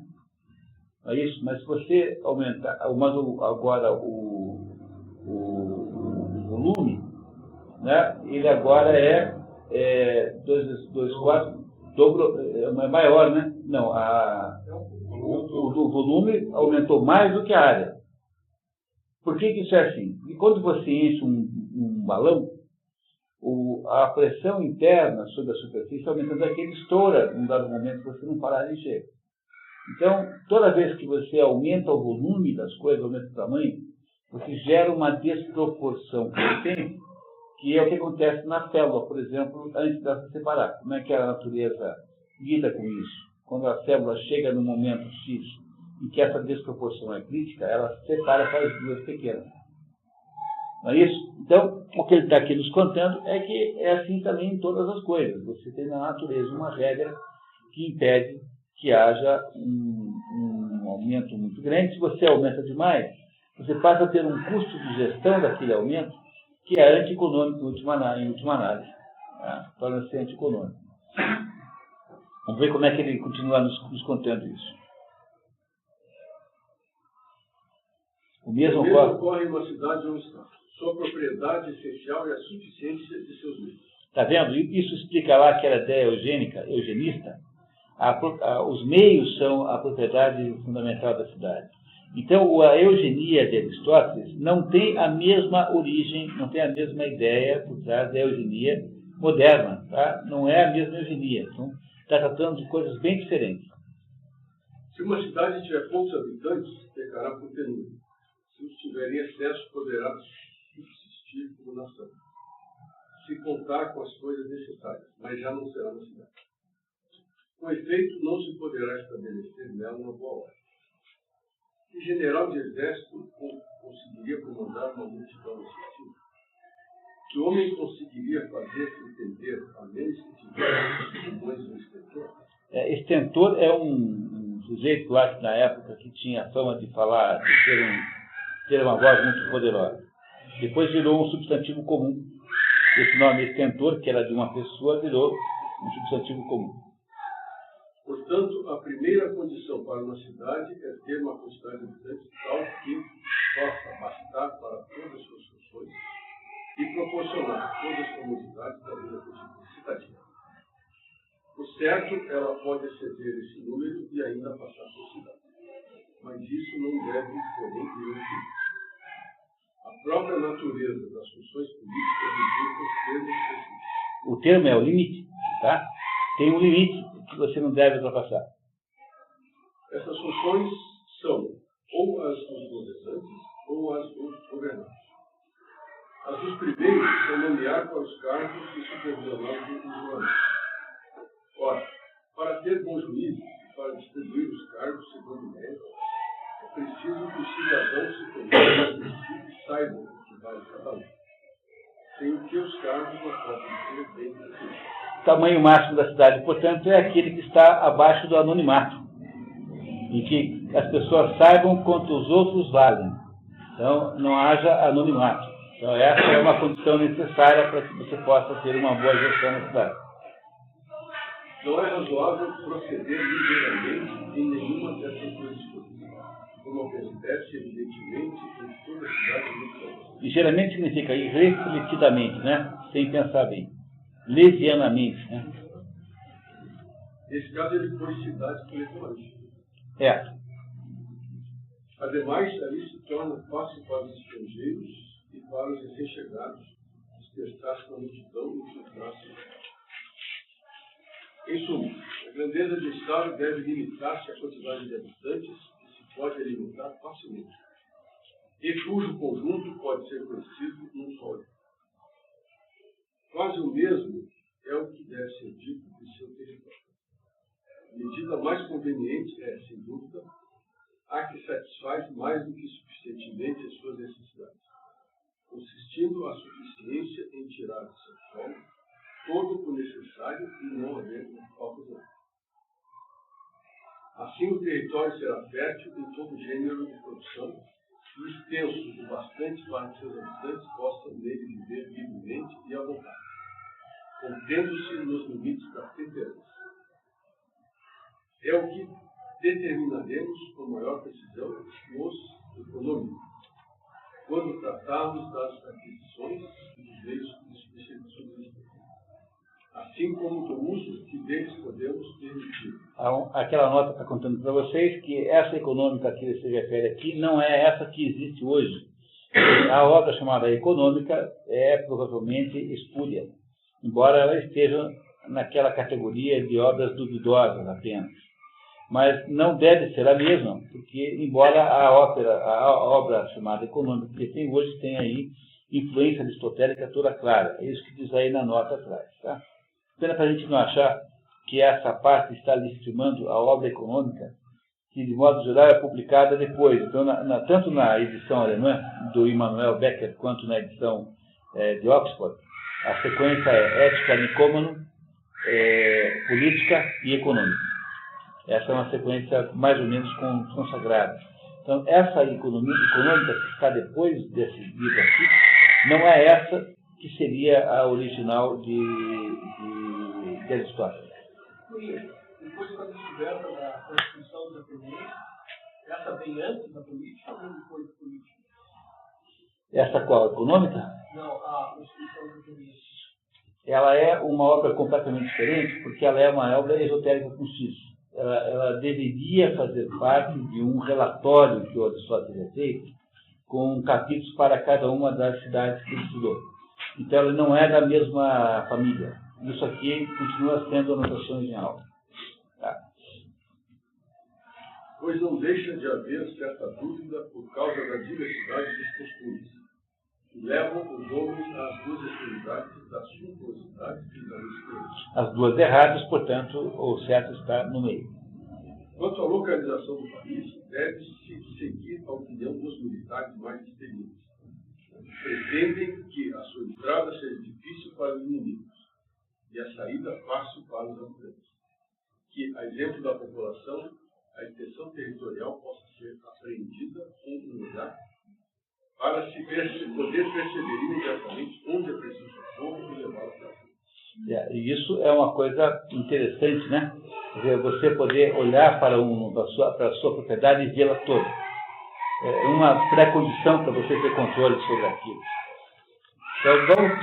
[SPEAKER 1] É isso? Mas se você aumentar, agora o volume, né? Ele agora é 2 vezes 2, 4, dobro, é maior, né? Não, o volume aumentou mais do que a área. Por que isso é assim? Porque quando você enche um balão, a pressão interna sobre a superfície aumentando aqui, ele estoura num dado momento que você não parar de encher. Então, toda vez que você aumenta o volume das coisas, aumenta o tamanho, você gera uma desproporção crescente, que é o que acontece na célula, por exemplo, antes de se separar. Como é que a natureza lida com isso? Quando a célula chega no momento X em que essa desproporção é crítica, ela se separa para as duas pequenas. Não é isso? Então, o que ele está aqui nos contando é que é assim também em todas as coisas. Você tem na natureza uma regra que impede que haja um aumento muito grande. Se você aumenta demais, você passa a ter um custo de gestão daquele aumento que é antieconômico em última análise. Torna-se antieconômico. Vamos ver como é que ele continua nos contando isso. O mesmo
[SPEAKER 2] ocorre em uma cidade ou um estado. Sua propriedade essencial é a suficiência de seus meios.
[SPEAKER 1] Está vendo? Isso explica lá que era ideia eugenista. Os meios são a propriedade fundamental da cidade. Então, a eugenia de Aristóteles não tem a mesma origem, não tem a mesma ideia por trás da eugenia moderna. Tá? Não é a mesma eugenia. Então, está tratando de coisas bem diferentes.
[SPEAKER 2] Se uma cidade tiver poucos habitantes, pecará por penúria. Se os tiver em excesso, poderá subsistir como nação. Se contar com as coisas necessárias, mas já não será uma cidade. Com efeito, não se poderá estabelecer nela uma boa ordem. Que general de exército conseguiria comandar uma multidão assistida? Que homem conseguiria fazer-se entender, a menos que tivesse pulmões do estentor?
[SPEAKER 1] Estentor é um sujeito, eu acho, na época, que tinha a fama de falar, de ter uma voz muito poderosa. Depois virou um substantivo comum. Esse nome estentor, que era de uma pessoa, virou um substantivo comum.
[SPEAKER 2] Portanto, a primeira condição para uma cidade é ter uma quantidade de habitantes tal que possa bastar para todas as suas funções e proporcionar todas as comodidades da vida cidadina. Por certo, ela pode exceder esse número e ainda passar por cidade. Mas isso não deve, porém, ter um fim. A própria natureza das funções políticas indica os termos específicos.
[SPEAKER 1] O termo é o limite, tá? Tem um limite que você não deve ultrapassar.
[SPEAKER 2] Essas funções são ou as dos governantes ou as dos governados. As dos primeiros são nomear para os cargos e supervisionar os governantes. Ora, para ter bom juízo e para distribuir os cargos segundo mérito, é preciso que os cidadãos se conheçam e saibam o que vale cada um, sem que os cargos não possam ser bem definidos.
[SPEAKER 1] O tamanho máximo da cidade, portanto, é aquele que está abaixo do anonimato, em que as pessoas saibam quanto os outros valem. Então, não haja anonimato. Então, essa é uma condição necessária para que você possa ter uma boa gestão na cidade.
[SPEAKER 2] Não é razoável proceder ligeiramente em nenhuma dessas duas coisas, como acontece, evidentemente, em toda a cidade do país.
[SPEAKER 1] Ligeiramente significa irrefletidamente, né? Sem pensar bem. Levianamente, né?
[SPEAKER 2] Nesse caso, ele põe cidade coletivamente.
[SPEAKER 1] É.
[SPEAKER 2] Ademais, ali se torna fácil para os estrangeiros e para os recém-chegados dispersar-se com a multidão e filtrar-se. Em suma, a grandeza de um Estado deve limitar-se à quantidade de habitantes que se pode limitar facilmente, e cujo conjunto pode ser conhecido num só olhar. Quase o mesmo é o que deve ser dito de seu território. A medida mais conveniente é, sem dúvida, a que satisfaz mais do que suficientemente as suas necessidades, consistindo a suficiência em tirar do seu solo todo o necessário e não haver falta de nada. Assim, o território será fértil em todo gênero de produção e extenso o bastante para que seus habitantes possam nele viver livremente e à vontade, contendo-se nos limites da temperança. É o que determinaremos com maior precisão os econômicos, quando tratarmos das aquisições e dos meios de subsistência, assim como do uso que deles podemos permitir.
[SPEAKER 1] Aquela nota está contando para vocês que essa econômica que ele se refere aqui não é essa que existe hoje. A obra chamada econômica é provavelmente espúria, embora ela esteja naquela categoria de obras duvidosas apenas. Mas não deve ser a mesma, porque embora a obra chamada econômica que tem hoje tem aí influência aristotélica toda clara. É isso que diz aí na nota atrás. Tá? Pena para a gente não achar que essa parte está legitimando a obra econômica, que de modo geral é publicada depois. Então, tanto na edição alemã do Immanuel Becker, quanto na edição de Oxford, a sequência é ética nicômano, política e econômica. Essa é uma sequência mais ou menos consagrada. Então, essa econômica que está depois desse livro aqui, não é essa que seria a original de Aristóteles.
[SPEAKER 5] Depois da descoberta da Constituição dos Atenienses, essa vem antes da política ou depois da política?
[SPEAKER 1] Essa qual? Econômica?
[SPEAKER 5] Não, a Constituição dos Atenienses.
[SPEAKER 1] Ela é uma obra completamente diferente, porque ela é uma obra esotérica com X. ela deveria fazer parte de um relatório que o Aristóteles fez, com capítulos para cada uma das cidades que ele estudou. Então, ela não é da mesma família. Isso aqui continua sendo anotações em aula. Tá?
[SPEAKER 2] Pois não deixa de haver certa dúvida por causa da diversidade dos costumes, que levam os homens às duas extremidades da suntuosidade e da luxúria.
[SPEAKER 1] As duas erradas, portanto, o certo está no meio.
[SPEAKER 2] Quanto à localização do país, deve-se seguir a opinião dos militares mais experientes. Pretendem que a sua entrada seja difícil para os inimigos e a saída fácil para os habitantes. Que, a exemplo da população, a extensão territorial possa ser apreendida com um olhar para se poder perceber imediatamente onde é preciso socorro e levá-lo para frente.
[SPEAKER 1] E isso é uma coisa interessante, né? Quer dizer, você poder olhar para a sua propriedade e vê-la toda. É uma pré-condição para você ter controle sobre aquilo. Então,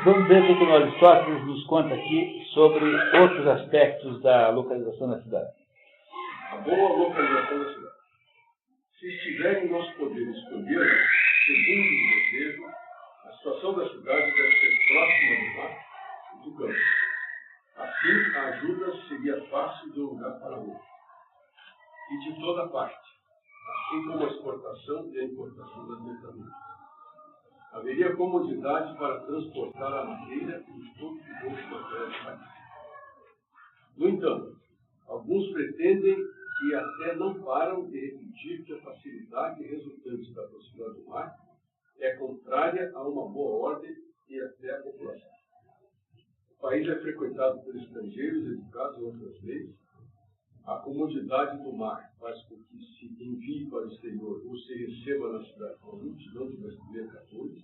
[SPEAKER 1] vamos ver o que o Aristóteles nos conta aqui sobre outros aspectos da localização da cidade.
[SPEAKER 2] A boa localização da cidade. Se estiver em nosso poder escolher, segundo o desejo, a situação da cidade deve ser próxima do mar e do campo. Assim, a ajuda seria fácil de um lugar para outro. E de toda parte, assim como a exportação e a importação das mercadorias. Haveria comodidade para transportar a madeira e todo o outro material do país. No entanto, alguns pretendem e até não param de repetir que a facilidade resultante da proximidade do mar é contrária a uma boa ordem e até a população. O país é frequentado por estrangeiros educados em outras leis. A comodidade do mar faz com que se envie para o exterior ou se receba na cidade uma multidão de mercadores,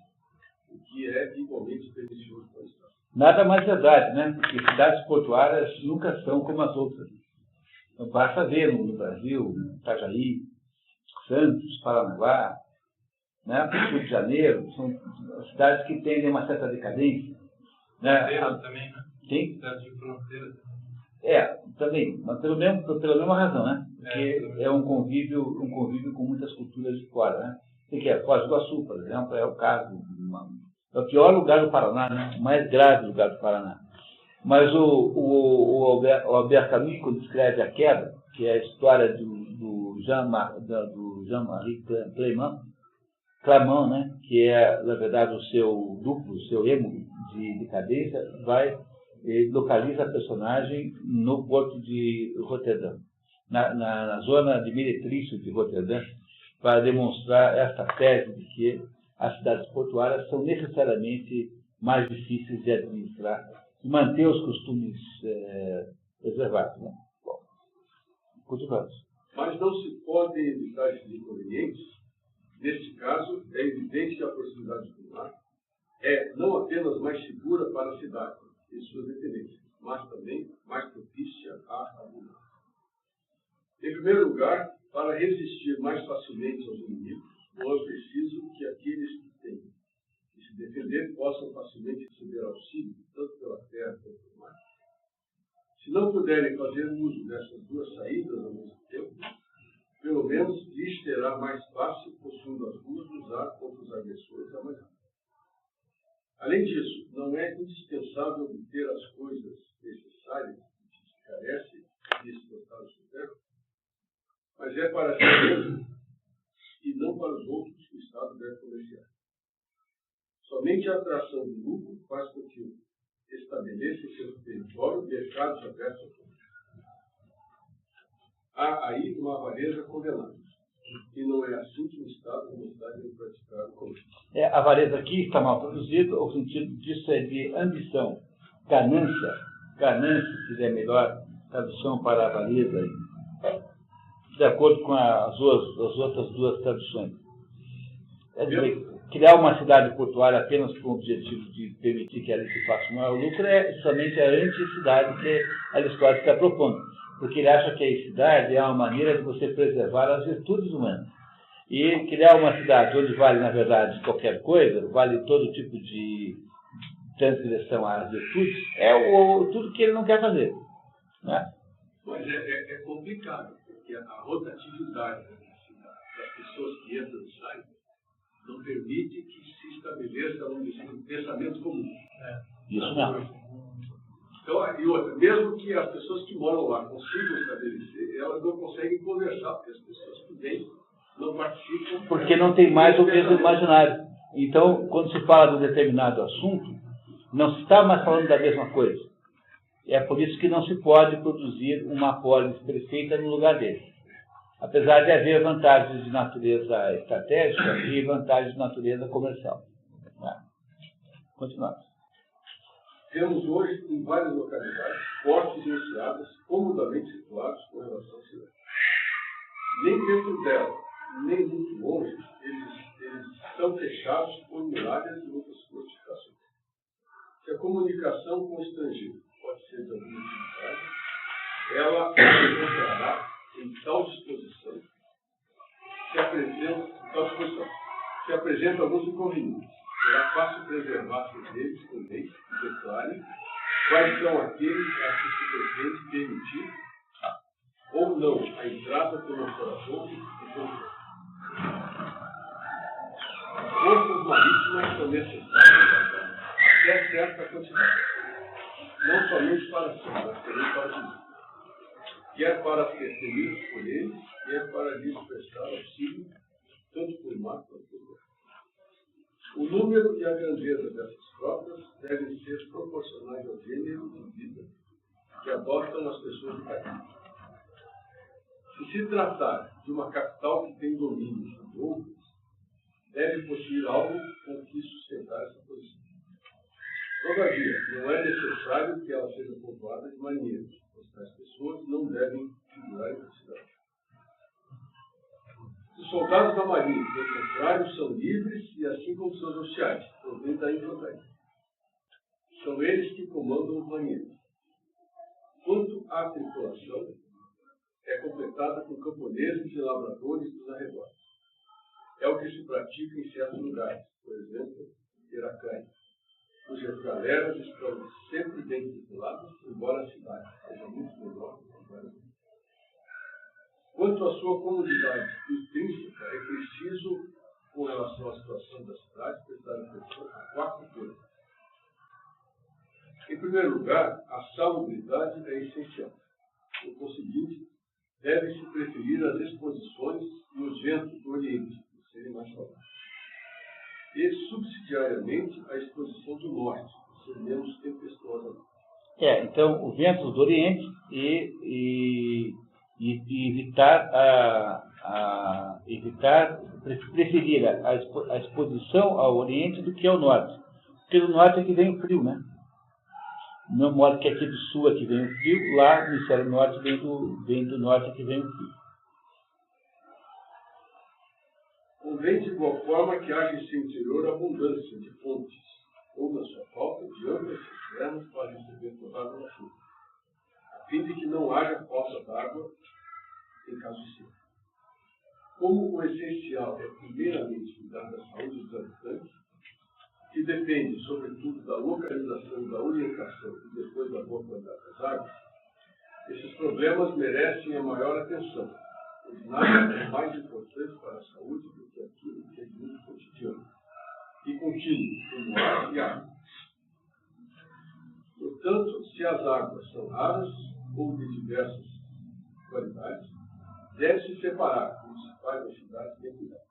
[SPEAKER 2] o que é igualmente pernicioso para o Estado.
[SPEAKER 1] Nada mais verdade, né? Porque cidades portuárias nunca são como as outras. Então, basta ver no Brasil, Itajaí, Santos, Paranaguá, né? Rio de Janeiro, são cidades que tendem a uma certa decadência. Né?
[SPEAKER 4] Fronteira também, né?
[SPEAKER 1] Sim?
[SPEAKER 4] Cidade de fronteira também.
[SPEAKER 1] Também, mas pela mesma razão, né? Porque é um convívio com muitas culturas de fora, né? Você quer Foz do Iguaçu, por exemplo, é o caso, é o pior lugar do Paraná, né? O mais grave lugar do Paraná. Mas o Albert Camus, quando escreve A Queda, que é a história do Jean-Marie Clément, né? Que é, na verdade, o seu duplo, o seu emo de decadência, localiza a personagem no porto de Roterdã, na zona de meretrício de Roterdã, para demonstrar esta tese de que as cidades portuárias são necessariamente mais difíceis de administrar e manter os costumes preservados. Né? Bom, continuamos.
[SPEAKER 2] Mas não se podem evitar esses inconvenientes. Neste caso, é evidente que a proximidade do mar é não apenas mais segura para a cidade e suas dependências, mas também mais propícia à abundância. Em primeiro lugar, para resistir mais facilmente aos inimigos, não é preciso que aqueles que têm que se defender possam facilmente receber auxílio, tanto pela terra quanto pelo mar. Se não puderem fazer uso dessas duas saídas ao mesmo tempo, pelo menos lhes será mais fácil, possuindo as duas, usar contra os agressores a mais rápido. Além disso, não é indispensável obter as coisas necessárias que se carece de exportar o seu terra, mas é para si mesmo e não para os outros que o Estado deve comerciar. Somente a atração do lucro faz com que estabeleça em seu território mercados abertos ao comércio. Há aí uma avareza condenada. E não é assim que o Estado e a cidade devem praticar o comércio.
[SPEAKER 1] A avareza aqui está mal traduzida, o sentido disso é de ambição, ganância seria a melhor tradução para avareza, de acordo com as outras duas traduções. É dizer, criar uma cidade portuária apenas com o objetivo de permitir que ali se faça um maior lucro é justamente a anti-cidade que Aristóteles está propondo, porque ele acha que a cidade é uma maneira de você preservar as virtudes humanas. E criar uma cidade onde vale, na verdade, qualquer coisa, vale todo tipo de transgressão às virtudes, é tudo que ele não quer fazer. Né?
[SPEAKER 2] Mas é complicado, porque a rotatividade das pessoas que entram e saem não permite que se estabeleça, vamos dizer, um pensamento comum.
[SPEAKER 1] Isso mesmo.
[SPEAKER 2] Então, e outra, mesmo que as pessoas que moram lá consigam estabelecer, elas não conseguem conversar, porque as pessoas que vêm não participam.
[SPEAKER 1] Porque não tem mais o peso imaginário. Então, quando se fala de um determinado assunto, não se está mais falando da mesma coisa. É por isso que não se pode produzir uma polis perfeita no lugar dele. Apesar de haver vantagens de natureza estratégica e vantagens de natureza comercial. Continuamos.
[SPEAKER 2] Temos hoje, em várias localidades, portos iniciados, comodamente situados com relação à cidade. Nem dentro dela, nem muito longe, eles estão fechados por muralhas e outras fortificações. Se a comunicação com o estrangeiro pode ser de alguma utilidade, ela encontrará em tal disposição, se apresenta alguns inconvenientes. Será fácil preservar-se deles com leis que declarem quais são aqueles a que se pretende permitir ou não a entrada pelos corações e pelos. As forças marítimas são necessárias até certa quantidade, não somente para si, mas também para si, quer para ser temidos por eles, quer para lhes prestar auxílio, tanto por mar quanto por terra. O número e a grandeza dessas frotas devem ser proporcionais ao gênero de vida que adotam as pessoas do país. Se se tratar de uma capital que tem domínio sobre outras, deve possuir algo com que sustentar essa posição. Todavia, não é necessário que ela seja povoada de marinheiros, pois tais pessoas não devem figurar em cidade. Os soldados da marinha, pelo contrário, são livres e assim como seus oficiais, provém da infantaria. São eles que comandam os marinheiros. Quanto à tripulação, é completada por camponeses e lavradores dos arredores. É o que se pratica em certos lugares, por exemplo, Iracaia, cujas galeras estão sempre bem tripuladas, embora a cidade seja muito menor do que várias. Quanto à sua comodidade intrínseca, é preciso, com relação à situação da cidade, prestar atenção a 4 coisas. Em primeiro lugar, a salubridade é essencial. Por conseguinte, deve-se preferir as exposições e os ventos do Oriente, por serem mais favoráveis. E, subsidiariamente, a exposição do Norte, por ser menos tempestuosa.
[SPEAKER 1] Então, o vento do Oriente e preferir a exposição ao Oriente do que ao Norte. Porque do Norte é que vem o frio, né? No modo que aqui do Sul é que vem o frio, lá no hemisfério Norte vem do Norte é que vem o frio.
[SPEAKER 2] Convém de igual forma que haja em seu interior abundância de fontes, ou na sua falta de amplas cisternas para receber toda a água da chuva, a fim de que não haja falta d'água em caso de seca. Como o essencial é primeiramente cuidar da saúde dos habitantes, que depende, sobretudo, da localização e da orientação e depois da boa qualidade das águas, esses problemas merecem a maior atenção, pois nada é mais importante para a saúde do que aquilo que é de uso cotidiano e contínuo, como ar e água. Portanto, se as águas são raras ou de diversas qualidades, deve-se separar, como se faz nas cidades bem cuidadas.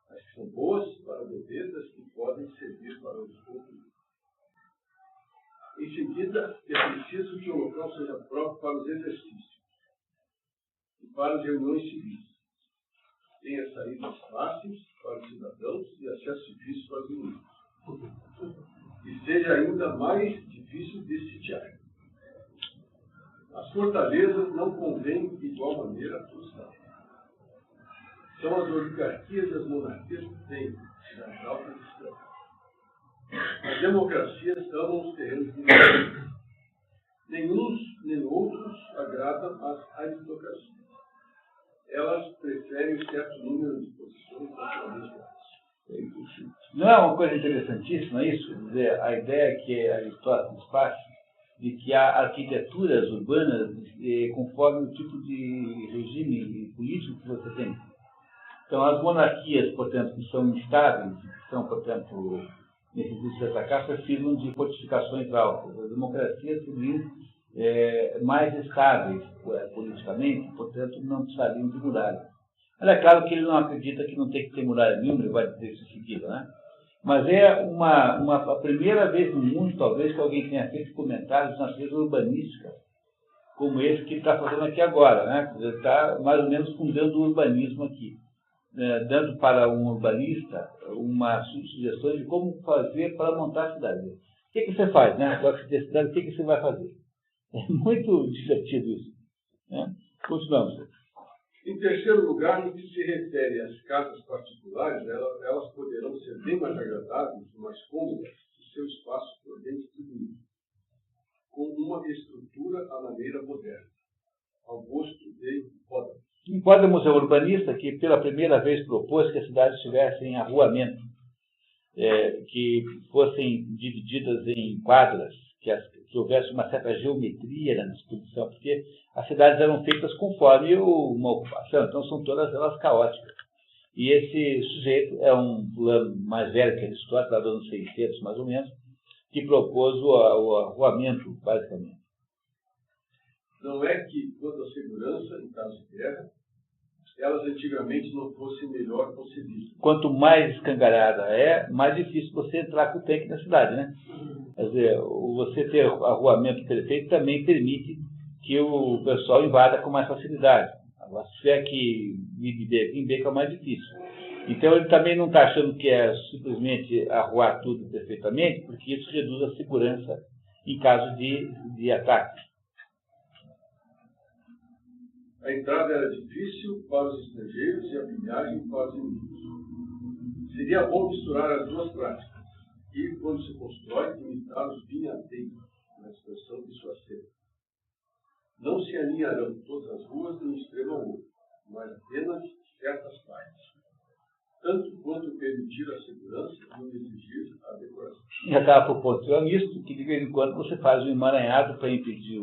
[SPEAKER 2] As que são boas para beber, das que podem servir para os outros. Em seguida, é preciso que o local seja próprio para os exercícios e para as reuniões civis. Tenha saídas fáceis para os cidadãos e acesso difícil para os inimigos. E seja ainda mais difícil de sitiar. As fortalezas não convêm de igual maneira a todo Estado. São as oligarquias e as monarquias que têm cidades altas e cidades. As democracias amam os terrenos minerados. Nem uns nem outros agradam às aristocracias. Elas preferem um certo número de posições naturalmente altas.
[SPEAKER 1] Não é uma coisa interessantíssima isso? Quer dizer, a ideia que Aristóteles faz de que há arquiteturas urbanas conforme o tipo de regime político que você tem. Então, as monarquias, portanto, que são instáveis, que são, portanto, necessitam se atacar, precisam de fortificações altas. As democracias seriam mais estáveis politicamente, portanto, não precisariam de muralhas. Mas é claro que ele não acredita que não tem que ter muralha nenhuma, ele vai dizer isso em seguida, né? Mas é a primeira vez no mundo, talvez, que alguém tenha feito comentários na natureza urbanística, como esse que ele está fazendo aqui agora, né? Ele está mais ou menos fundando o urbanismo aqui, dando para um urbanista uma sugestão de como fazer para montar a cidade. O que você faz, né? Para você ter cidade, o que você vai fazer? É muito divertido isso, né? Continuamos.
[SPEAKER 2] Em terceiro lugar, no que se refere às casas particulares, elas poderão ser bem mais agradáveis e mais cômodas se seu espaço for bem distribuído, com uma estrutura à maneira moderna, ao gosto de Hipódamo.
[SPEAKER 1] Hipódamo é um urbanista que pela primeira vez propôs que as cidades tivessem arruamento, que fossem divididas em quadras, que houvesse uma certa geometria na disposição, porque as cidades eram feitas conforme uma ocupação, então são todas elas caóticas. E esse sujeito é um fulano mais velho que Aristóteles, lá dos anos 600 mais ou menos, que propôs o arruamento, basicamente.
[SPEAKER 2] Não é que, quanto à segurança em caso de guerra, elas antigamente não fossem melhor concebidas.
[SPEAKER 1] Quanto mais escangalhada mais difícil você entrar com o tanque na cidade, né? Quer dizer, você ter arruamento perfeito também permite que o pessoal invada com mais facilidade. Agora, se tiver que vir bem, que é mais difícil. Então, ele também não está achando que é simplesmente arruar tudo perfeitamente, porque isso reduz a segurança em caso de ataque.
[SPEAKER 2] A entrada era difícil para os estrangeiros e a viagem para os inimigos. Seria bom misturar as duas práticas e, quando se constrói, imitar os vinhadeiros, na expressão de sua cena. Não se alinharão todas as ruas de um extremo ao outro, mas apenas certas partes, tanto quanto permitir a segurança e exigir a decoração.
[SPEAKER 1] E acaba por pontuar nisso, que de vez em quando você faz um emaranhado para impedir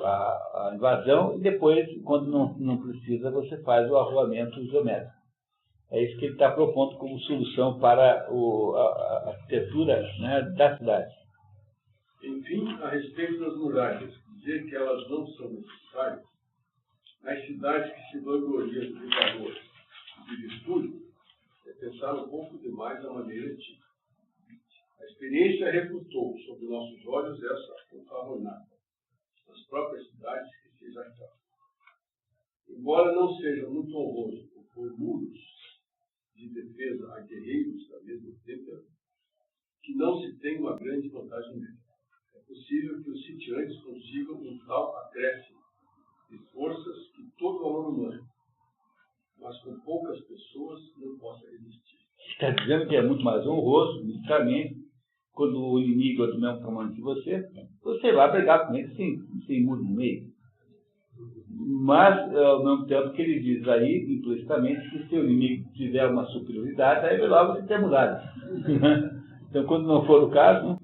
[SPEAKER 1] a invasão, e depois, quando não precisa, você faz o arruamento geométrico. É isso que ele está propondo como solução para a arquitetura, né, da cidade.
[SPEAKER 2] Enfim, a respeito das muralhas, dizer que elas não são necessárias, nas cidades que se vangloriam de valor e de virtude, é pensar um pouco demais a maneira antiga. A experiência refutou sob nossos olhos essa fanfarronada nas próprias cidades que se exaltaram. Embora não seja muito honroso opor muros de defesa a guerreiros da mesma tempo, que não se tem uma grande vantagem nele. É possível que os sitiantes consigam um tal acréscimo de forças que todo valor humano, mas com poucas pessoas, não possa resistir.
[SPEAKER 1] Está dizendo que é muito mais honroso, militarmente, quando o inimigo é do mesmo tamanho que você vai brigar com ele sem muro no meio. Mas, ao mesmo tempo que ele diz aí, implicitamente, que se o inimigo tiver uma superioridade, aí logo você tem muralha. Então, quando não for o caso...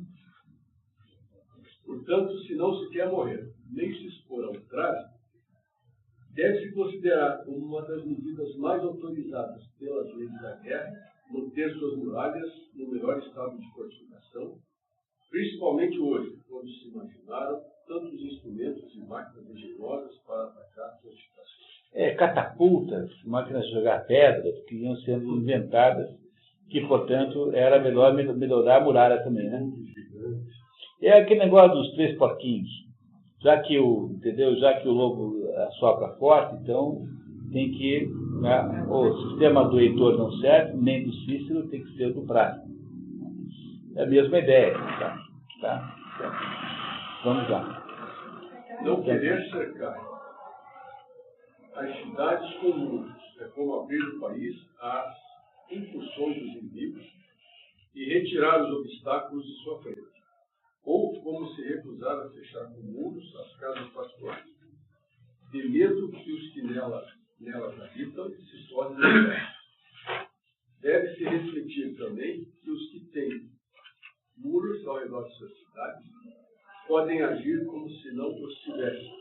[SPEAKER 2] Portanto, se não se quer morrer, nem se expor ao trágico, deve-se considerar como uma das medidas mais autorizadas pelas leis da guerra manter suas muralhas no melhor estado de fortificação, principalmente hoje, quando se imaginaram tantos instrumentos e máquinas engenhosas para atacar fortificações.
[SPEAKER 1] Catapultas, máquinas de jogar pedras, que iam sendo inventadas, que, portanto, era melhor melhorar a muralha também, né? É aquele negócio dos 3 porquinhos. Já que o lobo assopra forte, então tem que... o sistema do Heitor não serve, nem do Cícero, tem que ser o do Prático. É a mesma ideia. Tá? Vamos lá.
[SPEAKER 2] Não querer cercar as cidades com muros é como abrir o país às incursões dos inimigos e retirar os obstáculos de sua frente, ou como se recusar a fechar com muros as casas particulares, de medo que os que nelas habitam se tornem libertos. Deve-se refletir também que os que têm muros ao redor de suas cidades podem agir como se não os tivessem.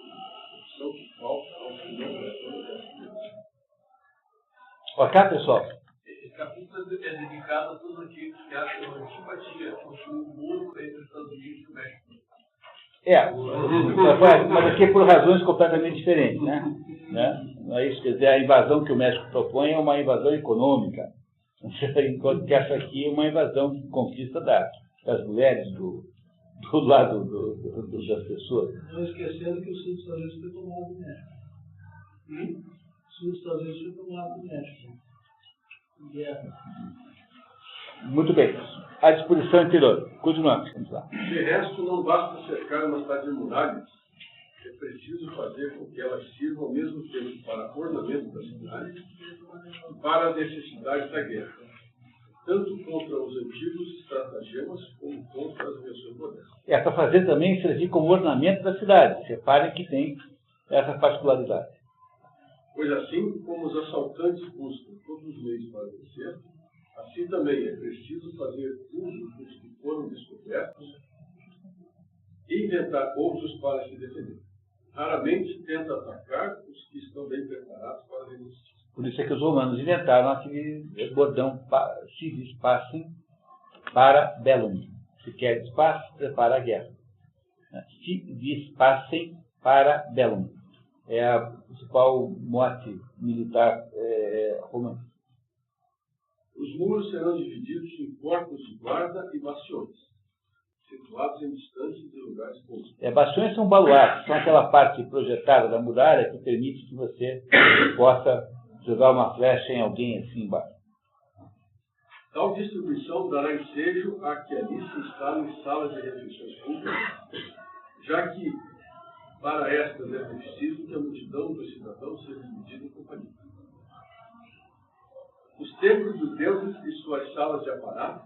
[SPEAKER 2] Opção que falta aos que não prestam dessa.
[SPEAKER 1] Ok, pessoal?
[SPEAKER 5] Esse capítulo é dedicado a todos aqueles que acham antipatia com o muro entre os Estados Unidos e o México.
[SPEAKER 1] Mas aqui por razões completamente diferentes, né? Não é isso, quer dizer, a invasão que o México propõe é uma invasão econômica, enquanto que essa aqui é uma invasão de conquista das mulheres, do lado das pessoas.
[SPEAKER 5] Não esquecendo que o sul dos Estados Unidos foi tomado do México. O sul dos Estados Unidos foi tomado do México. Guerra.
[SPEAKER 1] Muito bem. À disposição interior. Continuamos. Vamos lá.
[SPEAKER 2] De resto, não basta cercar uma cidade de muralhas. É preciso fazer com que elas sirvam ao mesmo tempo para ornamento da cidade e para as necessidades da guerra, tanto contra os antigos estratagemas como contra as invenções modernas.
[SPEAKER 1] Para fazer também servir como ornamento da cidade. Reparem que tem essa particularidade.
[SPEAKER 2] Pois assim como os assaltantes buscam todos os meios para vencer, assim também é preciso fazer uso dos que foram descobertos e inventar outros para se defender. Raramente tenta atacar os que estão bem preparados para resistir.
[SPEAKER 1] Por isso é que os romanos inventaram aquele bordão se dispassem para bellum. Se quer espaço, prepara a guerra. Se dispassem para bellum. É a principal mote militar romana.
[SPEAKER 2] Os muros serão divididos em corpos de guarda e bastiões, situados em distâncias de lugares comuns.
[SPEAKER 1] Bastiões são baluartes, são aquela parte projetada da muralha que permite que você possa jogar uma flecha em alguém assim embaixo.
[SPEAKER 2] Tal distribuição dará ensejo a que ali se instalem salas de refeições públicas, já que para estas é preciso que a multidão dos cidadãos seja dividida em companhia. Os templos dos deuses e suas salas de aparato,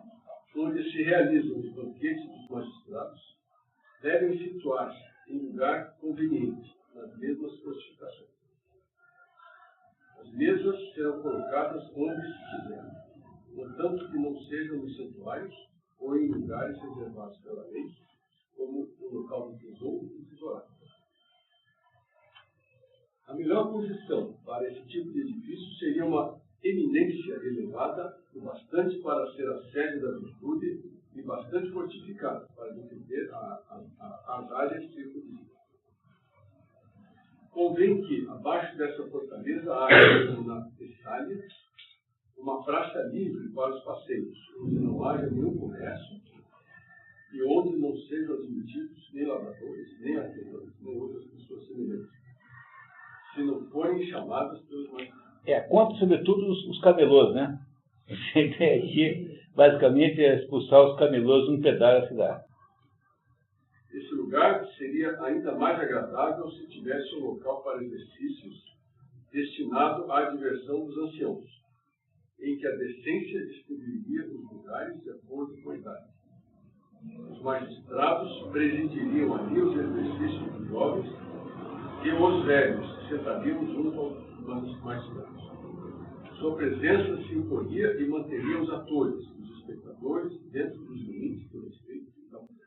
[SPEAKER 2] onde se realizam os banquetes dos magistrados, devem situar-se em lugar conveniente, nas mesmas fortificações. As mesas serão colocadas onde se quiser, contanto que não sejam nos santuários ou em lugares reservados pela lei, como o local do tesouro e tesourato. A melhor posição para esse tipo de edifício seria uma eminência elevada o bastante para ser a sede da virtude e bastante fortificada para defender as áreas circunvizinhas. Convém que, abaixo dessa fortaleza, haja na Tessália uma praça livre para os passeios, onde não haja nenhum comércio e onde não sejam admitidos nem lavradores, nem artesãos, nem outras pessoas semelhantes, se não forem chamadas pelos magistrados.
[SPEAKER 1] Contra, sobretudo, os camelôs, né? A ideia aqui, basicamente, é expulsar os camelôs de um pedaço da cidade.
[SPEAKER 2] Esse lugar seria ainda mais agradável se tivesse um local para exercícios destinado à diversão dos anciãos, em que a decência distribuiria os lugares de acordo com a idade. Os magistrados presidiriam ali os exercícios dos jovens e os velhos se sentariam junto aos magistrados. Sua presença se imporia e manteria os atores, os espectadores, dentro dos limites do respeito e da mulher.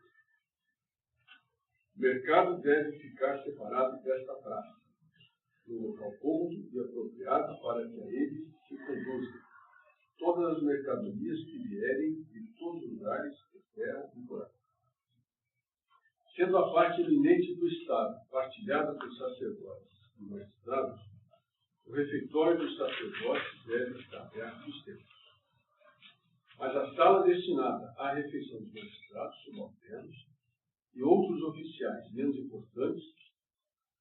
[SPEAKER 2] O mercado deve ficar separado desta praça, num local cômodo e apropriado para que a eles se conduzam todas as mercadorias que vierem de todos os lugares de terra e por água. Sendo a parte eminente do Estado partilhada por sacerdotes e magistrados, o refeitório dos sacerdotes deve estar aberto dos templos. Mas a sala destinada à refeição dos magistrados subalternos e outros oficiais menos importantes,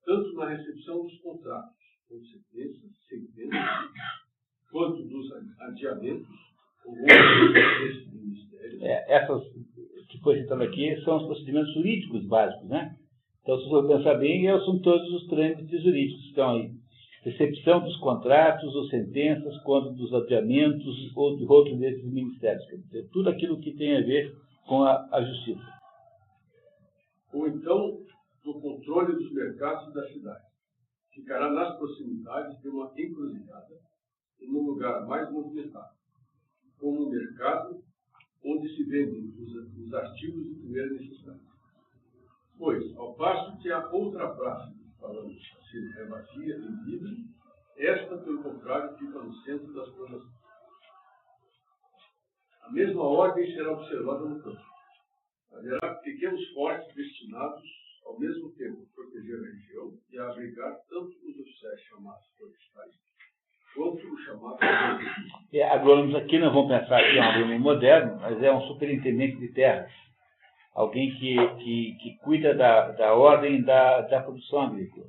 [SPEAKER 2] tanto na recepção dos contratos, com sentenças, quanto dos adiamentos, ou outros ministérios.
[SPEAKER 1] Essas que foi citado aqui são os procedimentos jurídicos básicos, né? Então, se você pensar bem, são todos os trâmites jurídicos que estão aí. Recepção dos contratos ou sentenças, quanto dos adiamentos ou de outros desses ministérios. Quer dizer, tudo aquilo que tem a ver com a justiça.
[SPEAKER 2] Ou então, do controle dos mercados da cidade. Ficará nas proximidades de uma encruzilhada e num lugar mais movimentado, como um mercado onde se vendem os artigos de primeira necessidade. Pois, ao passo que a outra praça, falando assim, é vazia e livre, esta, pelo contrário, fica no centro das plantações. A mesma ordem será observada no campo. Haverá pequenos fortes destinados, ao mesmo tempo, a proteger a região e a abrigar tanto os oficiais chamados florestais, quanto os chamados agrônomos.
[SPEAKER 1] Agrônomos aqui não vão pensar que é um agrônomo moderno, mas é um superintendente de terras. Alguém que cuida da ordem da produção agrícola.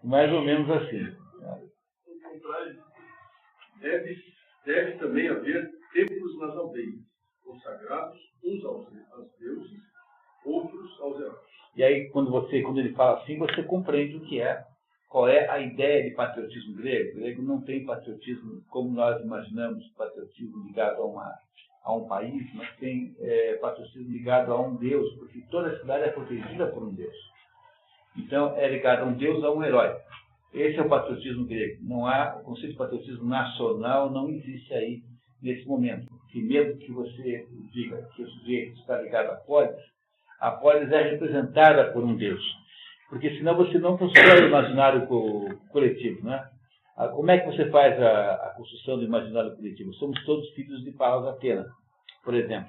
[SPEAKER 1] Mais ou menos assim.
[SPEAKER 2] Deve também haver templos nas aldeias, consagrados uns aos deuses, outros aos heróis.
[SPEAKER 1] E aí, quando ele fala assim, você compreende o que é. Qual é a ideia de patriotismo grego? O grego não tem patriotismo como nós imaginamos, patriotismo ligado a um país, mas tem patriotismo ligado a um deus, porque toda a cidade é protegida por um deus. Então, é ligado a um deus, a um herói. Esse é o patriotismo grego. O conceito de patriotismo nacional não existe aí nesse momento. Porque mesmo que você diga que o sujeito está ligado a polis é representada por um deus. Porque senão você não constrói o imaginário coletivo, né? Como é que você faz a construção do imaginário coletivo? Somos todos filhos de Palas Atena, por exemplo.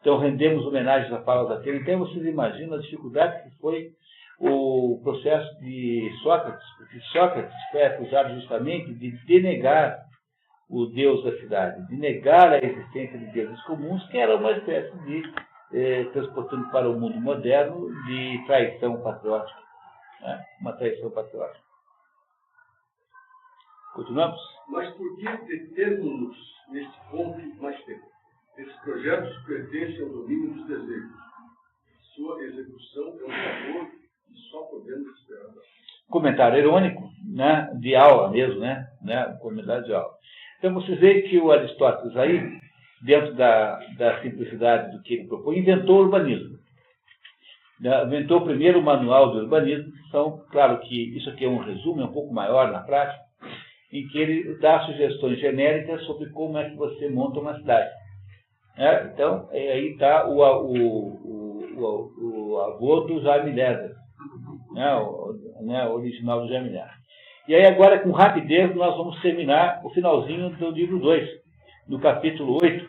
[SPEAKER 1] Então rendemos homenagens a Palas Atena. Então vocês imaginam a dificuldade que foi o processo de Sócrates, porque Sócrates foi acusado justamente de denegar o Deus da cidade, de negar a existência de deuses comuns, que era uma espécie de transportando para o mundo moderno de traição patriótica. Né? Uma traição patriótica. Continuamos?
[SPEAKER 2] Mas por que determos-nos neste ponto mais tempo? Esses projetos pertencem ao domínio dos desejos. Sua execução é um favor e só podemos esperar.
[SPEAKER 1] Comentário irônico, né? De aula mesmo, né? Comentário de aula. Então vocês veem que o Aristóteles aí, dentro da simplicidade do que ele propõe, inventou o urbanismo. Inventou primeiro o manual do urbanismo, claro que isso aqui é um resumo, é um pouco maior na prática, em que ele dá sugestões genéricas sobre como é que você monta uma cidade. Então, aí está o avô do Jaime Lerner, o original do Jaime Lerner. E aí agora, com rapidez, nós vamos terminar o finalzinho do livro 2. No capítulo 8,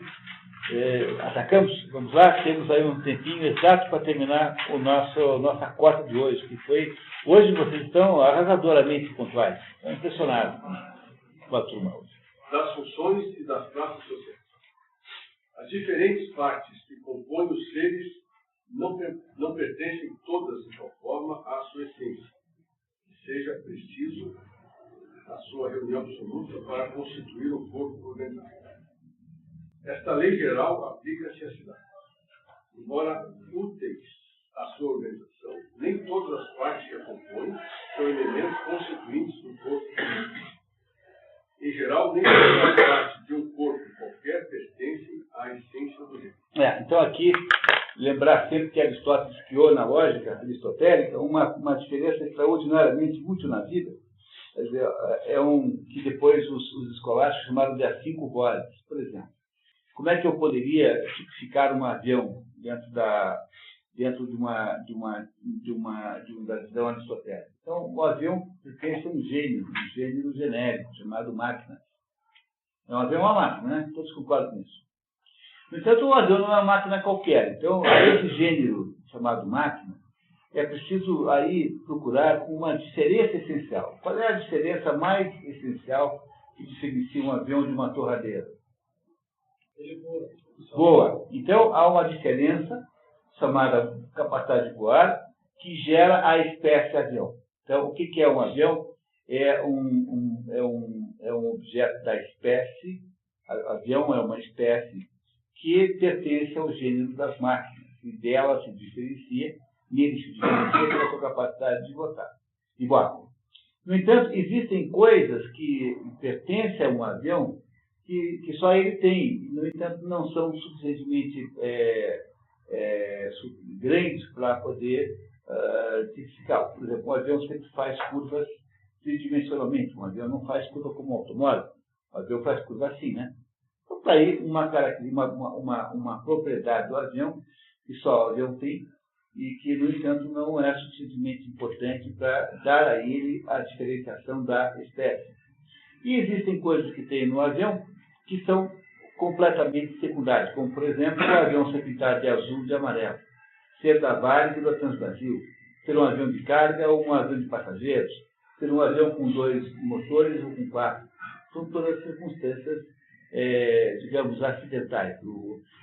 [SPEAKER 1] atacamos? Vamos lá? Temos aí um tempinho exato para terminar nossa cota de hoje, que foi... Hoje vocês estão arrasadoramente pontuais. Estão impressionados com a turma hoje.
[SPEAKER 2] Das funções e das classes sociais. As diferentes partes que compõem os seres não pertencem todas de tal forma à sua essência, que seja preciso a sua reunião absoluta para constituir um corpo organizado. Esta lei geral aplica-se à cidade. Embora úteis à sua organização, nem todas as partes que a compõem são elementos constituintes do corpo. Em geral, nem todas as partes de um corpo qualquer pertencem à essência do reino.
[SPEAKER 1] Então aqui, lembrar sempre que Aristóteles criou na lógica aristotélica uma diferença extraordinariamente útil na vida. Quer dizer, que depois os escolásticos chamaram de as 5 vozes, por exemplo. Como é que eu poderia tipificar um avião dentro da visão aristotélica? Então, o avião pertence a um gênero genérico, chamado máquina. Um avião é uma máquina, né? Todos concordam com isso. No entanto, o avião não é uma máquina qualquer. Então, esse gênero chamado máquina, é preciso aí procurar uma diferença essencial. Qual é a diferença mais essencial que diferencia um avião de uma torradeira?
[SPEAKER 5] Ele
[SPEAKER 1] voa. Então, há uma diferença chamada capacidade de voar que gera a espécie avião. Então, o que é um avião? É um objeto da espécie. Avião é uma espécie que pertence ao gênero das máquinas. E dela se diferencia, nele se diferencia pela sua capacidade de voar. No entanto, existem coisas que pertencem a um avião que só ele tem. No entanto, não são suficientemente grandes para poder tipificar. Por exemplo, um avião sempre faz curvas tridimensionalmente. Um avião não faz curva como um automóvel. Um avião faz curva assim, né? Então, Está aí uma propriedade do avião, que só o avião tem, e que, no entanto, não é suficientemente importante para dar a ele a diferenciação da espécie. E existem coisas que tem no avião que são completamente secundárias, como, por exemplo, o avião ser pintado de azul e de amarelo, ser da Varig ou da Transbrasil, ser um avião de carga ou um avião de passageiros, ser um avião com 2 motores ou com 4. São todas circunstâncias, digamos, acidentais.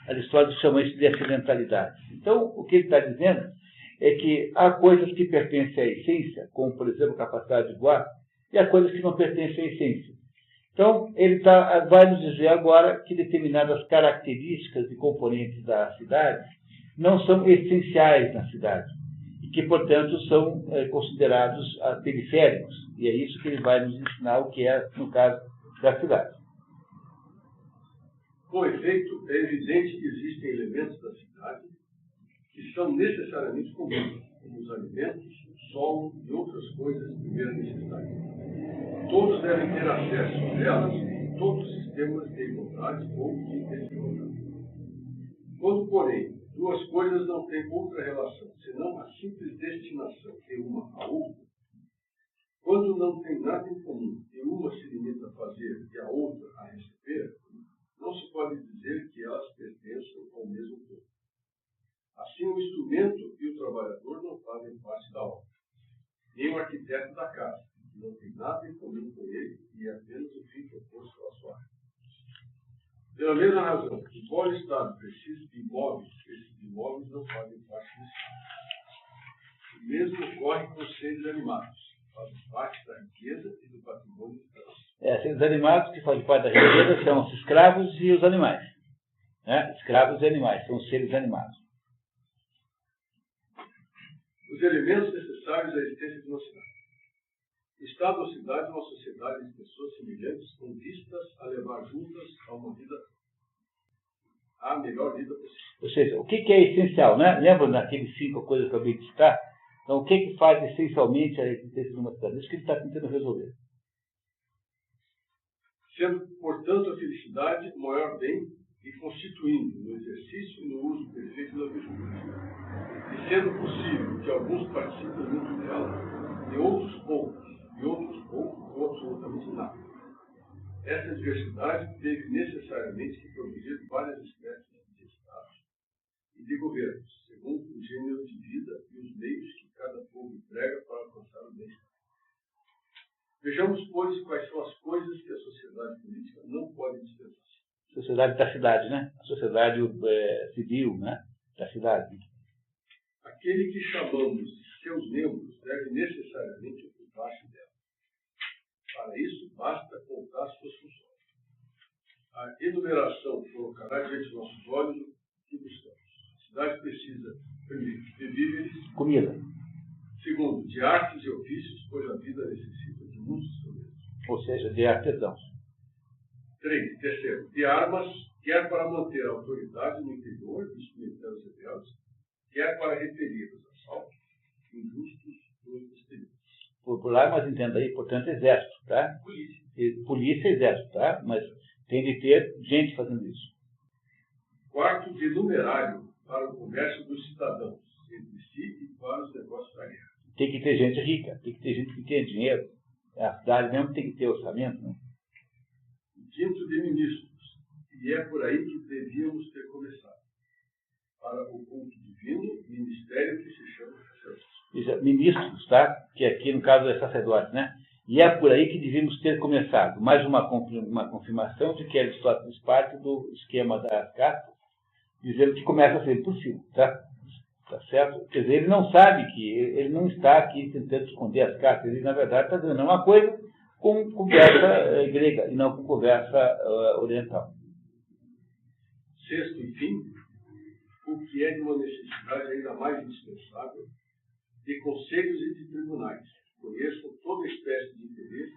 [SPEAKER 1] Aristóteles chama isso de acidentalidade. Então, o que ele está dizendo é que há coisas que pertencem à essência, como, por exemplo, a capacidade de voar, e há coisas que não pertencem à essência. Então, ele vai nos dizer agora que determinadas características e componentes da cidade não são essenciais na cidade, e que, portanto, são considerados periféricos. E é isso que ele vai nos ensinar o que é, no caso, da cidade.
[SPEAKER 2] Com efeito, é evidente que existem elementos da cidade que são necessariamente comuns, como os alimentos, o solo e outras coisas de primeira necessidade. Todos devem ter acesso a elas em todos os sistemas de igualdade ou de desigualdade. Quando, porém, duas coisas não têm outra relação, senão a simples destinação de uma à outra, quando não tem nada em comum e uma se limita a fazer e a outra a receber, não se pode dizer que elas pertençam ao mesmo todo. Assim, o instrumento e o trabalhador não fazem parte da obra, nem o arquiteto da casa, que não tem nada em comum com ele e é apenas o fim proposto à sua arte. Pela mesma razão, embora o Estado precise de imóveis, esses imóveis não fazem parte do Estado. O mesmo ocorre com os seres animados, fazem parte da riqueza e do patrimônio do Estado.
[SPEAKER 1] Seres animados que fazem parte da riqueza são os escravos e os animais. Escravos e animais, são os seres animados.
[SPEAKER 2] Os elementos necessários à existência de uma cidade. O Estado ou cidade é uma sociedade de pessoas semelhantes com vistas a levar juntas a melhor vida possível.
[SPEAKER 1] Ou seja, o que é essencial, né? Lembra daqueles 5 coisas que eu acabei de citar? Então, o que faz essencialmente a existência de uma cidade? Isso que ele está tentando resolver.
[SPEAKER 2] Sendo, portanto, a felicidade o maior bem e constituindo no exercício e no uso perfeito da virtude. E sendo possível que alguns participem muito dela, e outros poucos, ou absolutamente nada. Essa diversidade teve necessariamente que produzir várias espécies de estados e de governos, segundo o gênero de vida e os meios que cada povo emprega para alcançar o bem-estar. Vejamos, pois, quais são as coisas que a sociedade política não pode dispensar.
[SPEAKER 1] Sociedade da cidade, né? A sociedade civil, né? Da cidade.
[SPEAKER 2] Aquele que chamamos de seus membros deve necessariamente ocupar-se dela. Para isso, basta contar suas funções. A enumeração colocará diante de nossos olhos o que buscamos. A cidade precisa, primeiro, de víveres.
[SPEAKER 1] Comida.
[SPEAKER 2] Segundo, de artes e ofícios, pois a vida necessita de muitos instrumentos.
[SPEAKER 1] Ou seja, de artesãos.
[SPEAKER 2] Terceiro, de armas, quer para manter a autoridade no interior dos comitês rebeldes, quer para repelir os assaltos injustos dos exteriores.
[SPEAKER 1] Por armas, entenda aí, portanto, exército, tá? Polícia e exército, tá? Mas tem de ter gente fazendo isso.
[SPEAKER 2] Quarto, de numerário para o comércio dos cidadãos, entre si e para os negócios da guerra.
[SPEAKER 1] Tem que ter gente rica, tem que ter gente que tenha dinheiro. A cidade mesmo tem que ter orçamento, né?
[SPEAKER 2] Quinto, de ministros, e é por aí que devíamos ter começado. Para o culto divino, ministério que se chama sacerdote.
[SPEAKER 1] Ministros, tá? Que aqui no caso é sacerdote, né? E é por aí que devíamos ter começado. Mais uma confirmação de que Aristóteles parte do esquema das castas, dizendo que começa a ser possível, tá? Tá certo? Quer dizer, ele não sabe que, ele não está aqui tentando esconder as castas, ele na verdade está dizendo uma coisa com conversa grega e não com conversa oriental.
[SPEAKER 2] Sexto, enfim, o que é de uma necessidade ainda mais indispensável, de conselhos e de tribunais que conheçam toda espécie de interesses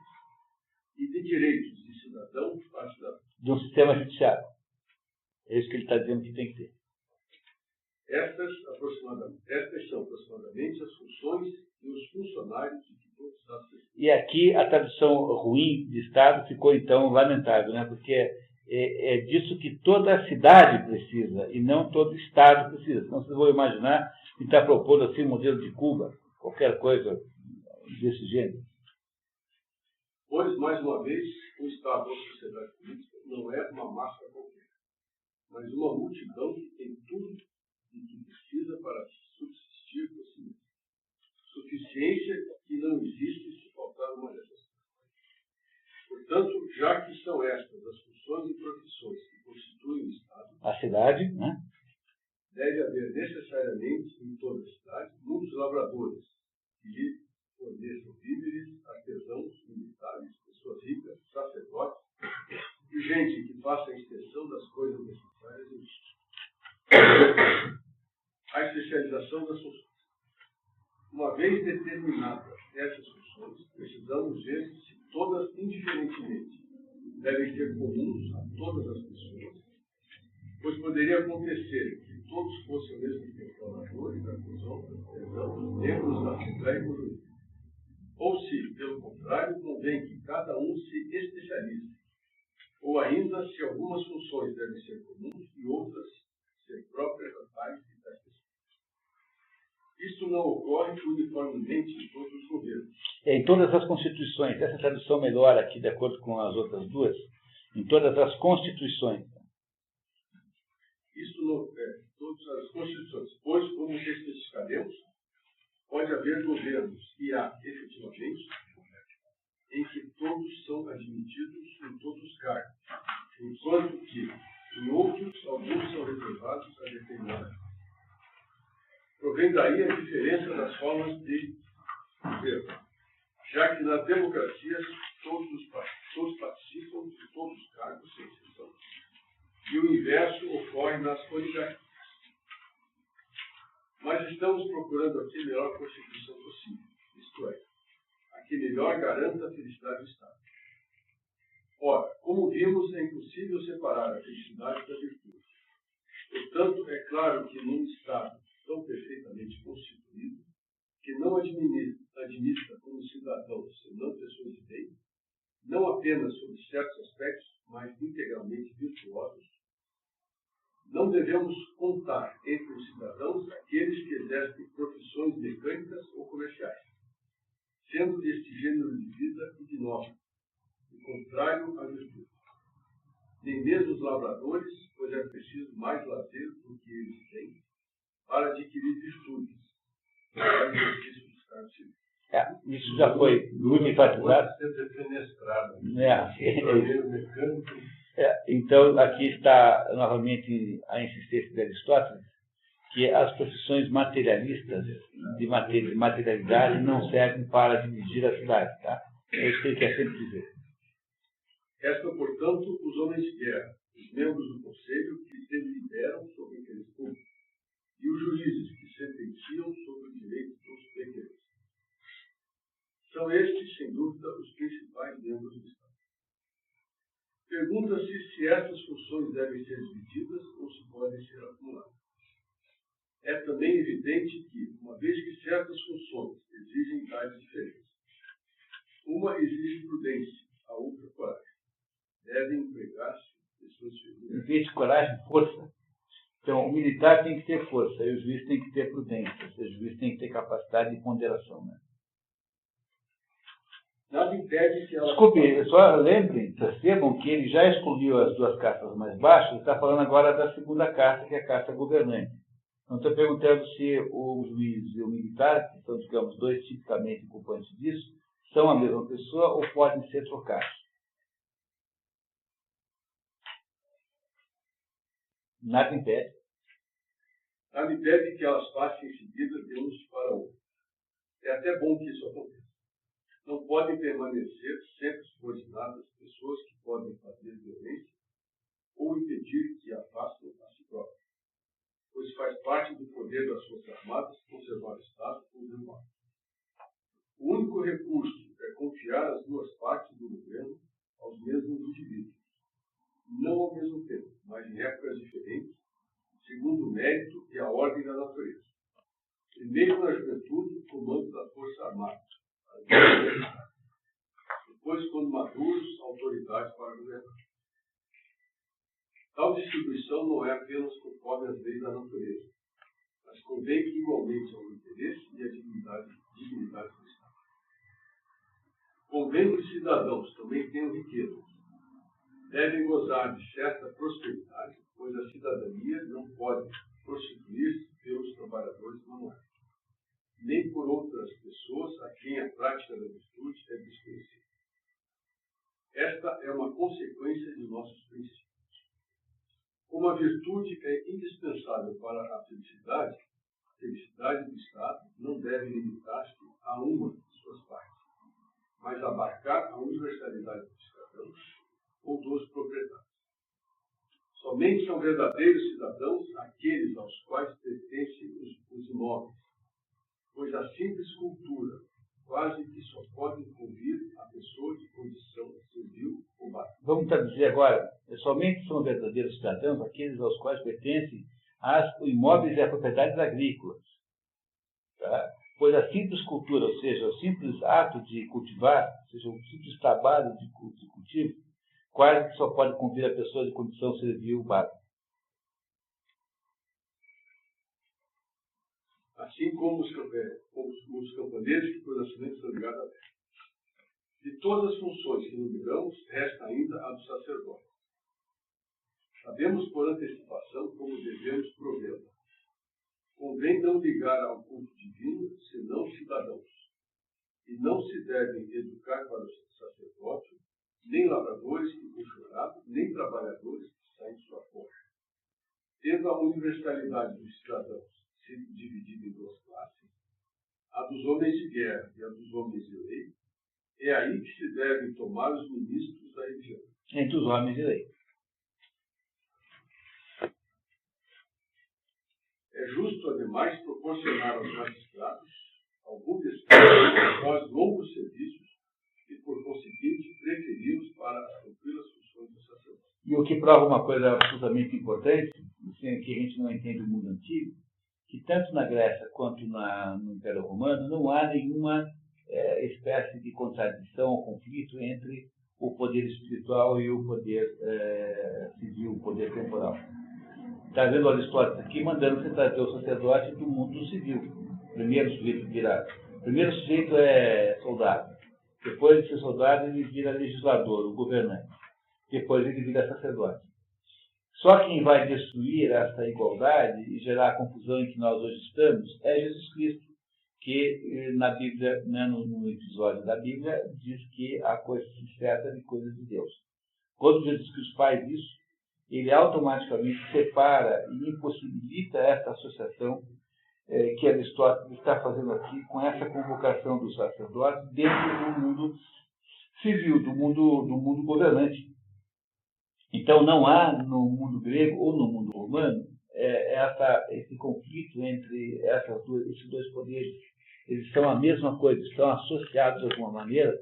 [SPEAKER 2] e de direitos de cidadão para cidadão.
[SPEAKER 1] De um sistema judiciário. É isso que ele está dizendo que tem que ter.
[SPEAKER 2] Estas são aproximadamente as funções e os funcionários de que todo Estado precisa.
[SPEAKER 1] E aqui a tradução ruim de Estado ficou então lamentável, né? Porque é disso que toda a cidade precisa, e não todo Estado precisa. Senão vocês vão imaginar que está propondo assim um modelo de Cuba, qualquer coisa desse gênero.
[SPEAKER 2] Pois, mais uma vez, o Estado ou sociedade política não é uma massa qualquer, mas uma multidão que tem tudo o que precisa para subsistir por si mesmo. Suficiência que não existe se faltar uma dessas. Portanto, já que são estas as funções e profissões que constituem o Estado,
[SPEAKER 1] A cidade, né?
[SPEAKER 2] Deve haver necessariamente em toda a cidade muitos lavradores que lhe forneçam víveres, artesãos, militares, pessoas ricas, sacerdotes e gente que faça a extensão das coisas necessárias em a especialização das funções. Uma vez determinadas essas funções, precisamos ver se todas indiferentemente devem ser comuns a todas as pessoas, pois poderia acontecer que todos fossem ao mesmo tempo lavradores, artesãos, membros da Assembleia Conjunta. Ou se, pelo contrário, convém que cada um se especialize, ou ainda se algumas funções devem ser comuns e outras ser próprias a tais e tais pessoas. Isso não ocorre uniformemente em todos os governos.
[SPEAKER 1] Em todas as constituições, essa tradução melhor aqui, de acordo com as outras duas, em todas as constituições.
[SPEAKER 2] Isso não é todas as constituições, pois, como especificaremos, pode haver governos, e há, efetivamente, em que todos são admitidos em todos os cargos, enquanto que, em outros, alguns são reservados a determinada. Provém daí a diferença das formas de governo, já que nas democracias todos participam de todos os cargos, sem exceção, e o inverso ocorre nas oligarquias. Mas estamos procurando aqui a melhor constituição possível, isto é, a que melhor garanta a felicidade do Estado. Ora, como vimos, é impossível separar a felicidade da virtude. Portanto, é claro que num Estado tão perfeitamente constituído, que não administra como cidadãos, senão pessoas de bem, não apenas sobre certos aspectos, mas integralmente virtuosos, não devemos contar entre os cidadãos aqueles que exercem profissões mecânicas ou comerciais, sendo deste gênero de vida ignóbil, e contrário à virtude. Nem mesmo os lavradores, pois é preciso mais lazer do que eles têm, para adquirir virtudes, para o exercício dos cargos civis.
[SPEAKER 1] Isso já foi muito enfatizado. Então, aqui está novamente a insistência de Aristóteles, que as profissões materialistas, de materialidade, não servem para dirigir a cidade. Tá? É isso que ele quer sempre dizer.
[SPEAKER 2] Restam, portanto, os homens de guerra, os membros do conselho que se deliberam sobre o interesse público, e os juízes que sentenciam sobre os direitos dos pequenos. São estes, sem dúvida, os principais membros do Estado. Pergunta-se se essas funções devem ser divididas ou se podem ser acumuladas. É também evidente que, uma vez que certas funções exigem tais diferenças, uma exige prudência, a outra coragem. Devem empregar-se pessoas felizes.
[SPEAKER 1] Em vez de coragem, força. Então, o militar tem que ter força, e o juiz tem que ter prudência, ou seja, o juiz tem que ter capacidade de ponderação. Né?
[SPEAKER 2] Nada impede que ela...
[SPEAKER 1] Desculpe, só lembrem, percebam que ele já excluiu as duas castas mais baixas, está falando agora da segunda casta, que é a casta governante. Então, estou perguntando se o juiz e o militar, que são, digamos, dois tipicamente ocupantes disso, são a mesma pessoa ou podem ser trocados. Nada impede.
[SPEAKER 2] Nada impede que elas passem em seguida de uns para outros. É até bom que isso aconteça. Não podem permanecer sempre subordinadas pessoas que podem fazer violência ou impedir que a façam a si próprias, pois faz parte do poder das Forças Armadas conservar o Estado ou derrubá-lo. O único recurso é confiar as duas partes do governo aos mesmos indivíduos, não ao mesmo tempo, mas em épocas diferentes, segundo o mérito e a ordem da natureza. Primeiro na juventude, o comando da Força Armada. Depois, quando maduros, autoridade para governar. Tal distribuição não é apenas conforme as leis da natureza, mas convém igualmente ao interesse e à dignidade do Estado. Convém que os cidadãos também tenham riqueza. Devem gozar de certa prosperidade, pois a cidadania não pode prostituir-se pelos trabalhadores manuais, nem por outras pessoas a quem a prática da virtude é desconhecida. Esta é uma consequência de nossos princípios. Como a virtude é indispensável para a felicidade do Estado não deve limitar-se a uma de suas partes, mas abarcar a universalidade dos cidadãos ou dos proprietários. Somente são verdadeiros cidadãos aqueles aos quais pertencem os imóveis, pois a simples cultura quase que só pode convir a pessoa de condição civil ou básica.
[SPEAKER 1] Vamos traduzir agora. Somente são verdadeiros cidadãos aqueles aos quais pertencem os imóveis e as propriedades agrícolas. Tá? Pois a simples cultura, ou seja, o simples ato de cultivar, ou seja, o simples trabalho de cultivo, quase que só pode convir a pessoa de condição civil básica.
[SPEAKER 2] Assim como os camponeses que por nascimento são ligados à terra. De todas as funções que numeramos, resta ainda a do sacerdote. Sabemos por antecipação como devemos provê-la. Convém não ligar ao culto divino, senão cidadãos. E não se devem educar para o sacerdócio nem lavradores que puxam arado, nem trabalhadores que saem de sua forja. Tendo a universalidade dos cidadãos sido dividida em duas classes, a dos homens de guerra e a dos homens de lei, é aí que se devem tomar os ministros da religião.
[SPEAKER 1] Entre os homens de lei.
[SPEAKER 2] É justo, ademais, proporcionar aos magistrados algum descanso após longos serviços e, por conseguinte, preferi-los para as tranquilas funções do sacerdote.
[SPEAKER 1] E o que prova uma coisa absolutamente importante, que a gente não entende o mundo antigo, que tanto na Grécia quanto no Império Romano não há nenhuma espécie de contradição ou conflito entre o poder espiritual e o poder civil, o poder temporal. Está vendo Aristóteles aqui mandando você trazer o sacerdote do mundo civil. Primeiro sujeito é soldado. Depois de ser soldado, ele vira legislador, o governante. Depois ele vira sacerdote. Só quem vai destruir essa igualdade e gerar a confusão em que nós hoje estamos é Jesus Cristo, que na Bíblia, né, no episódio da Bíblia, diz que a coisa se trata de coisas de Deus. Quando Jesus Cristo faz isso, ele automaticamente separa e impossibilita essa associação que Aristóteles está fazendo aqui com essa convocação do sacerdote dentro do mundo civil, do mundo governante. Então não há no mundo grego ou no mundo romano esse conflito entre esses dois poderes. Eles são a mesma coisa, estão associados de alguma maneira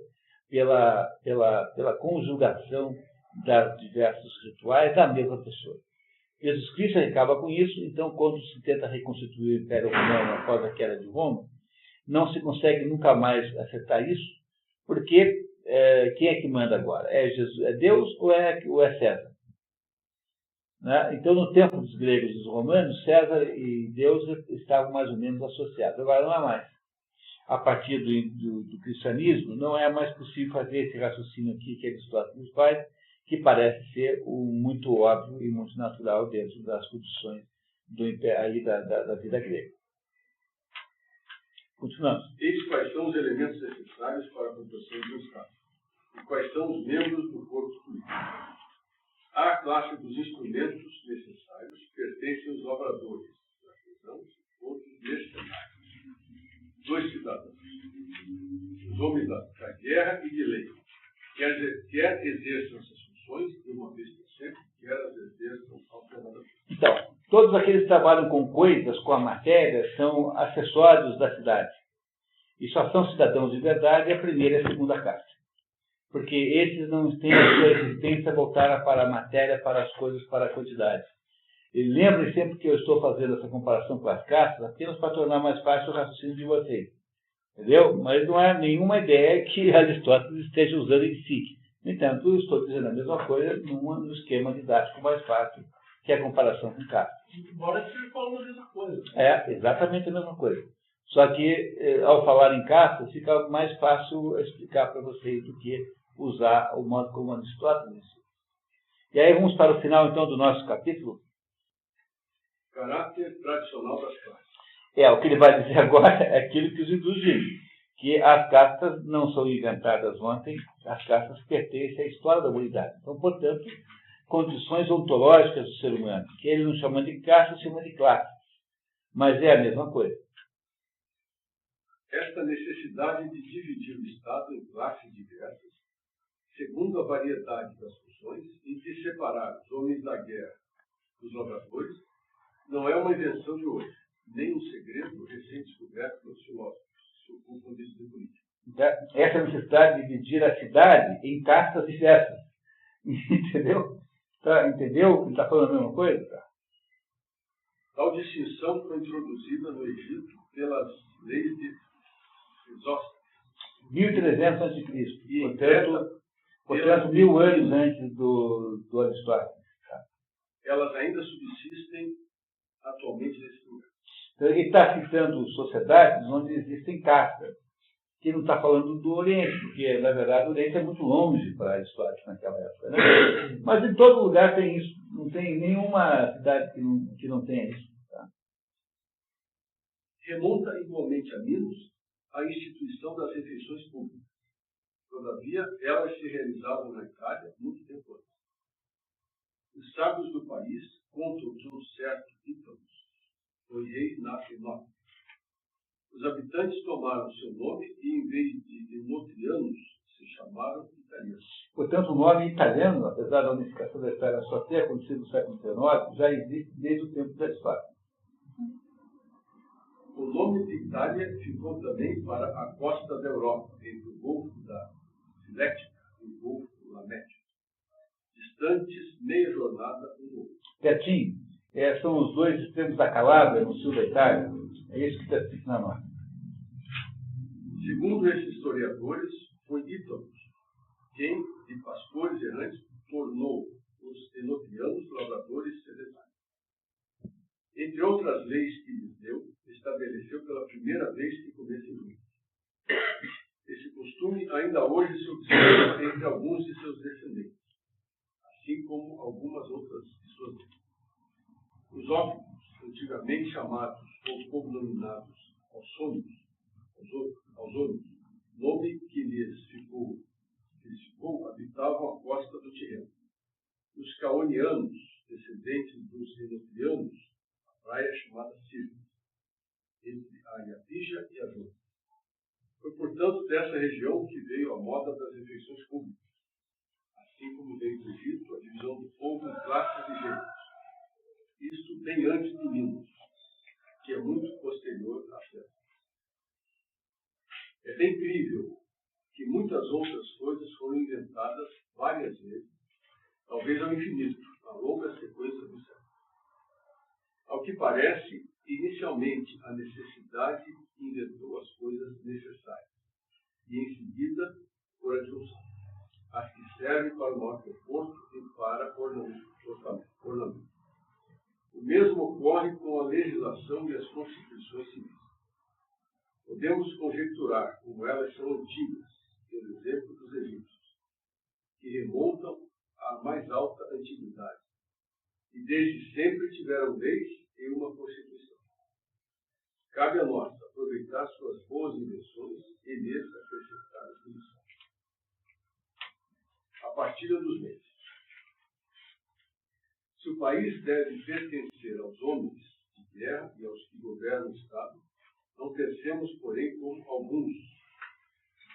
[SPEAKER 1] pela conjugação das diversos rituais da mesma pessoa. Jesus Cristo acaba com isso, então quando se tenta reconstituir o Império Romano após a queda de Roma, não se consegue nunca mais acertar isso, porque quem é que manda agora? É Deus ou é César? Né? Então, no tempo dos gregos e dos romanos, César e Deus estavam mais ou menos associados. Agora não há mais. A partir do cristianismo, não é mais possível fazer esse raciocínio aqui que Aristóteles faz, que parece ser muito óbvio e muito natural dentro das condições da vida grega. Continuamos.
[SPEAKER 2] Eis quais são os elementos necessários para a composição de um Estado, e quais são os membros do corpo político. À classe dos instrumentos necessários pertencem os lavradores, os artesãos, outros mercenários, dois cidadãos, os homens da guerra e de lei, quer exerçam essas funções de uma vez por sempre, quer as exerçam alternadamente.
[SPEAKER 1] Então, todos aqueles que trabalham com coisas, com a matéria, são acessórios da cidade. E só são cidadãos de verdade a primeira e a segunda classe. Porque esses não têm a sua existência voltada para a matéria, para as coisas, para a quantidade. E lembrem sempre que eu estou fazendo essa comparação com as castas apenas para tornar mais fácil o raciocínio de vocês. Entendeu? Mas não é nenhuma ideia que Aristóteles esteja usando em si. No entanto, eu estou dizendo a mesma coisa num esquema didático mais fácil, que é a comparação com castas.
[SPEAKER 5] Embora esteja falando a mesma coisa.
[SPEAKER 1] É, exatamente a mesma coisa. Só que, ao falar em castas, fica mais fácil explicar para vocês do que usar o modo como Aristóteles. E aí vamos para o final, então, do nosso capítulo.
[SPEAKER 2] Caráter tradicional das classes.
[SPEAKER 1] O que ele vai dizer agora é aquilo que os hindus dizem, que as castas não são inventadas ontem, as castas pertencem à história da humanidade. Então, portanto, condições ontológicas do ser humano, que ele não chama de castas, chama de classes. Mas é a mesma coisa.
[SPEAKER 2] Esta necessidade de dividir o Estado em classes diversas, segundo a variedade das funções, e de separar os homens da guerra dos lavradores, não é uma invenção de hoje, nem um segredo recém-descoberto pelos filósofos que se ocupam de política.
[SPEAKER 1] Essa necessidade de dividir a cidade em castas diversas. Entendeu? Entendeu que ele está falando a mesma coisa?
[SPEAKER 2] Tal distinção foi introduzida no Egito pelas leis de Isósceles.
[SPEAKER 1] 1300 a.C. Portanto, 1000 anos antes do Aristóteles.
[SPEAKER 2] Elas ainda subsistem atualmente nesse lugar.
[SPEAKER 1] Então, ele está citando sociedades onde existem castas, que não está falando do Oriente, porque, na verdade, o Oriente é muito longe para Aristóteles naquela época. Né? Mas em todo lugar tem isso. Não tem nenhuma cidade que não tenha isso. Tá?
[SPEAKER 2] Remonta igualmente a Minos a instituição das refeições públicas. Todavia, elas se realizavam na Itália muito tempo antes. Os sábios do país contam que um certo Ítalo foi rei na Fenópolis. Os habitantes tomaram seu nome e, em vez de enotrianos, se chamaram italianos.
[SPEAKER 1] Portanto, o nome italiano, apesar da unificação da Itália só ter acontecido no século XIX, já existe desde o tempo da Aristóteles.
[SPEAKER 2] O nome de Itália ficou também para a costa da Europa, entre o Golfo da Silética e o Golfo Lamético, distantes meia jornada um do outro.
[SPEAKER 1] Pertinho, são os dois extremos da Calábria, no sul da Itália. É isso que está escrito na nota.
[SPEAKER 2] Segundo esses historiadores, foi Ítalo quem, de pastores errantes, tornou os enotrianos lavradores sedentários. Entre outras leis que lhes deu, estabeleceu pela primeira vez que comessem muito. Esse costume ainda hoje se observa entre alguns de seus descendentes, assim como algumas outras de suas leis. Os óbvios, antigamente chamados ou cognominados ausônios, nome que lhes ficou, habitavam a costa do Tirreno. Os caonianos, descendentes dos enotrianos, a praia chamada Sírvia, entre a Iapija e a Jônia. Foi, portanto, dessa região que veio a moda das refeições públicas, assim como veio do Egito a divisão do povo em classes e gêneros. Isto bem antes de Minos, que é muito posterior à Festa. É bem incrível que muitas outras coisas foram inventadas várias vezes, talvez ao infinito, na longa sequência do século. Ao que parece, inicialmente a necessidade inventou as coisas necessárias, e em seguida, por adjunção, as que servem para o maior conforto e para ornamento. O mesmo ocorre com a legislação e as constituições civis. Podemos conjecturar como elas são antigas, pelo exemplo dos egípcios, que remontam à mais alta antiguidade, e desde sempre tiveram leis e uma constituição. Cabe a nós aproveitar suas boas invenções e lhes acrescentar as condições. A partilha dos bens. Se o país deve pertencer aos homens de guerra e aos que governam o Estado, não pensemos, porém, como alguns.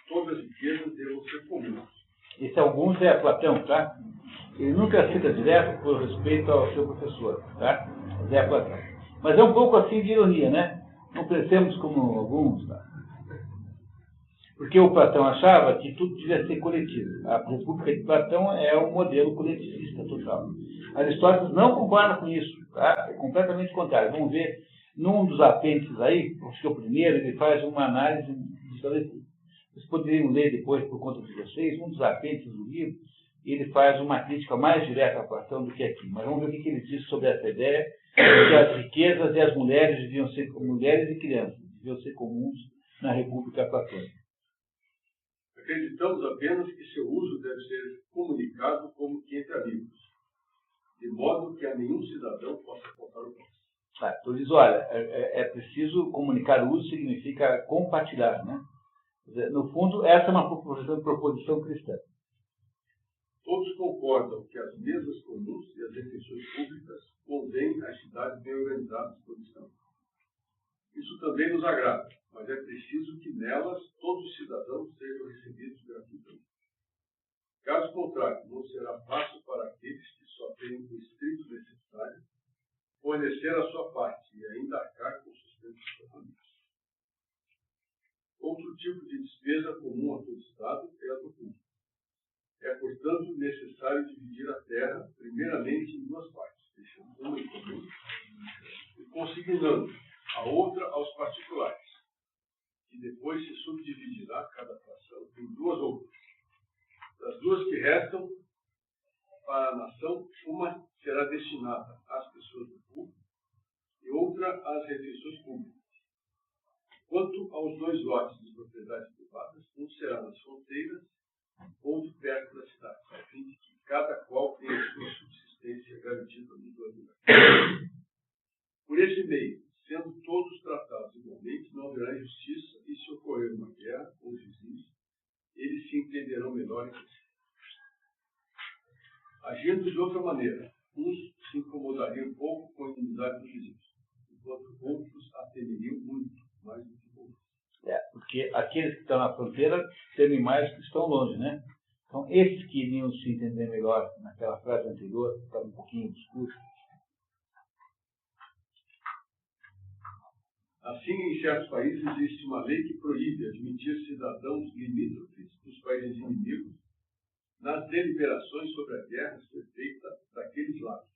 [SPEAKER 2] Todas as riquezas devam ser comuns.
[SPEAKER 1] Esse alguns é Platão, tá? Ele nunca cita direto por respeito ao seu professor, tá? Mas é Platão. Mas é um pouco assim de ironia, né? Não pensemos como alguns, tá? Porque o Platão achava que tudo devia ser coletivo. A República de Platão é um modelo coletivista total. Aristóteles não concorda com isso, tá? É completamente contrário. Vamos ver, num dos apêndices aí, acho que é o primeiro, ele faz uma análise Vocês poderiam ler depois, por conta de vocês, um dos apêndices do livro, ele faz uma crítica mais direta a Platão do que aqui. Mas vamos ver o que ele diz sobre essa ideia de que as riquezas e as mulheres deviam ser, mulheres e crianças, deviam ser comuns na República Platônica.
[SPEAKER 2] Acreditamos apenas que seu uso deve ser comunicado como que entre amigos, de modo que a nenhum cidadão possa faltar o próximo.
[SPEAKER 1] Então diz, olha, é preciso comunicar o uso, significa compartilhar, né? No fundo, essa é uma proposição cristã.
[SPEAKER 2] Todos concordam que as mesas comuns e as refeições públicas convêm às cidades bem organizadas por Estado. Isso também nos agrada, mas é preciso que nelas todos os cidadãos sejam recebidos gratuitamente. Caso contrário, não será fácil para aqueles que só têm o estrito necessário fornecer a sua parte e ainda arcar com o sustento de sua família. Outro tipo de despesa comum a todo Estado é a do público. É, portanto, necessário dividir a terra, primeiramente, em duas partes, deixando uma em comum e consignando a outra aos particulares, que depois se subdividirá cada fração em duas outras. Das duas que restam para a nação, uma será destinada às pessoas do público e outra às refeições públicas. Quanto aos dois lotes de propriedades privadas, um será nas fronteiras, outro perto da cidade, a fim de que cada qual tenha a sua subsistência garantida nos dois lugares. Por esse meio, sendo todos tratados igualmente, não haverá injustiça e, se ocorrer uma guerra com os vizinhos, eles se entenderão melhor entre si. Agindo de outra maneira, uns se incomodariam um pouco com a inimizade dos vizinhos, enquanto outros a temeriam muito, mais do que outros.
[SPEAKER 1] Porque aqueles que estão na fronteira temem mais que estão longe, né? Então, esses que iriam se entender melhor naquela frase anterior, que estava um pouquinho obscuro.
[SPEAKER 2] Assim, em certos países existe uma lei que proíbe admitir cidadãos limítrofes dos países inimigos nas deliberações sobre a guerra ser feita daqueles lados,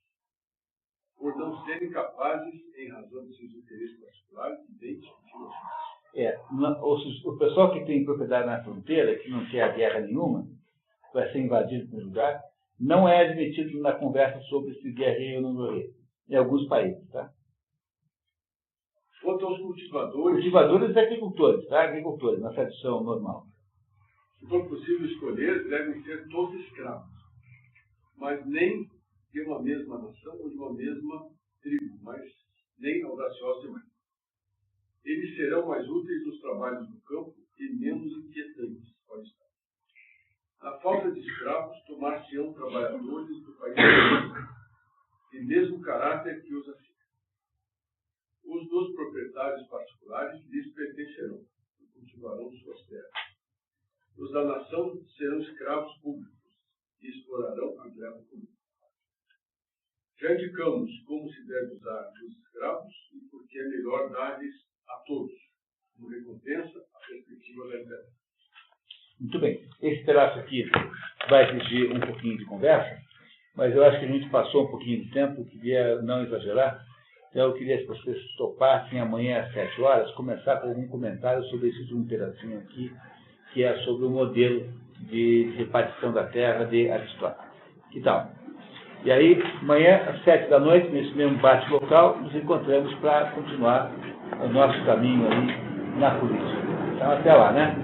[SPEAKER 2] por não serem capazes, em razão de seus interesses particulares, de filosóficos.
[SPEAKER 1] Ou seja, o pessoal que tem propriedade na fronteira, que não quer guerra nenhuma, vai ser invadido por um lugar, não é admitido na conversa sobre se guerreia ou não guerreia, em alguns países, tá?
[SPEAKER 2] Quanto aos cultivadores...
[SPEAKER 1] Cultivadores e agricultores, tá? Agricultores, na tradição normal.
[SPEAKER 2] Se for possível escolher, devem ser todos escravos, mas nem de uma mesma nação ou de uma mesma tribo, mas nem audaciosos demais. Eles serão mais úteis nos trabalhos do campo e menos inquietantes, pode estar. Na falta de escravos, tomar-se-ão trabalhadores do país de mesmo caráter que os assim. Os dos proprietários particulares lhes pertencerão e cultivarão suas terras. Os da nação serão escravos públicos e explorarão a greve comum. Já indicamos como se deve usar os escravos e por que é melhor dar-lhes a todos, como recompensa, a perspectiva da liberdade.
[SPEAKER 1] Muito bem. Esse pedaço aqui vai exigir um pouquinho de conversa, mas eu acho que a gente passou um pouquinho de tempo, queria não exagerar. Então eu queria que vocês topassem amanhã às 7 horas, começar com algum comentário sobre esse último pedacinho aqui, que é sobre o modelo de repartição da terra de Aristóteles. Que tal? E aí, amanhã, às 7 da noite, nesse mesmo bate local, nos encontramos para continuar o nosso caminho aí na política. Então, até lá, né?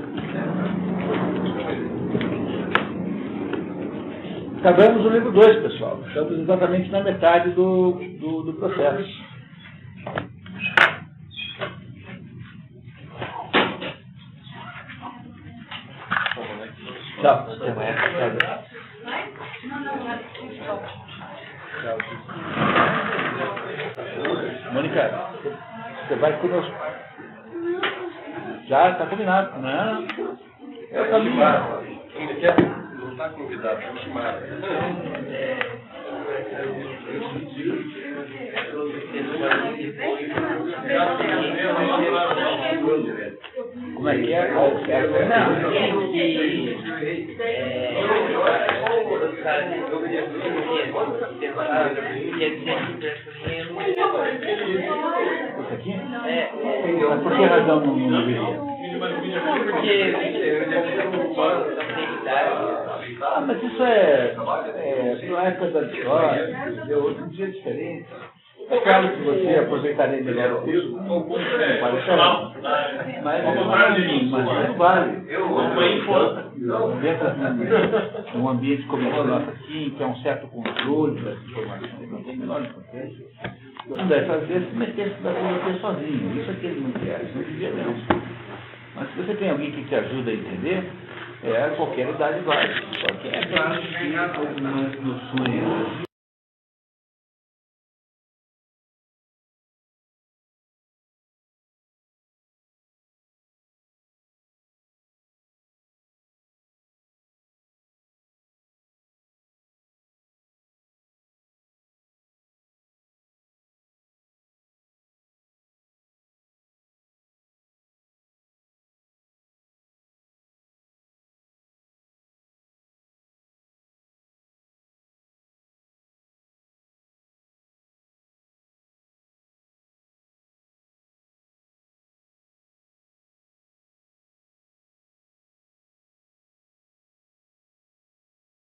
[SPEAKER 1] Acabamos o livro 2, pessoal. Estamos exatamente na metade do processo. Tchau. Até amanhã. Tchau. Mônica, você vai conosco. Já está combinado, né? É o caminho.
[SPEAKER 4] Quem quer não está convidado, é chamado.
[SPEAKER 1] Como é que é? Isso aqui? Por que razão não viria?
[SPEAKER 6] Não, porque eu já fui um humano, não tem idade.
[SPEAKER 1] Mas isso na época da história, hoje em dia é diferente. É claro que você aproveitaria melhor o curso, mas não vale. Dentro de um ambiente como esse nosso aqui, que é um certo controle das informações, não tem a menor importância. Não deve fazer se meter da filosofia sozinho. Isso aqui ele não quer, isso não devia não. Mas se você tem alguém que te ajuda a entender, qualquer idade vale. Qualquer idade, no sonho.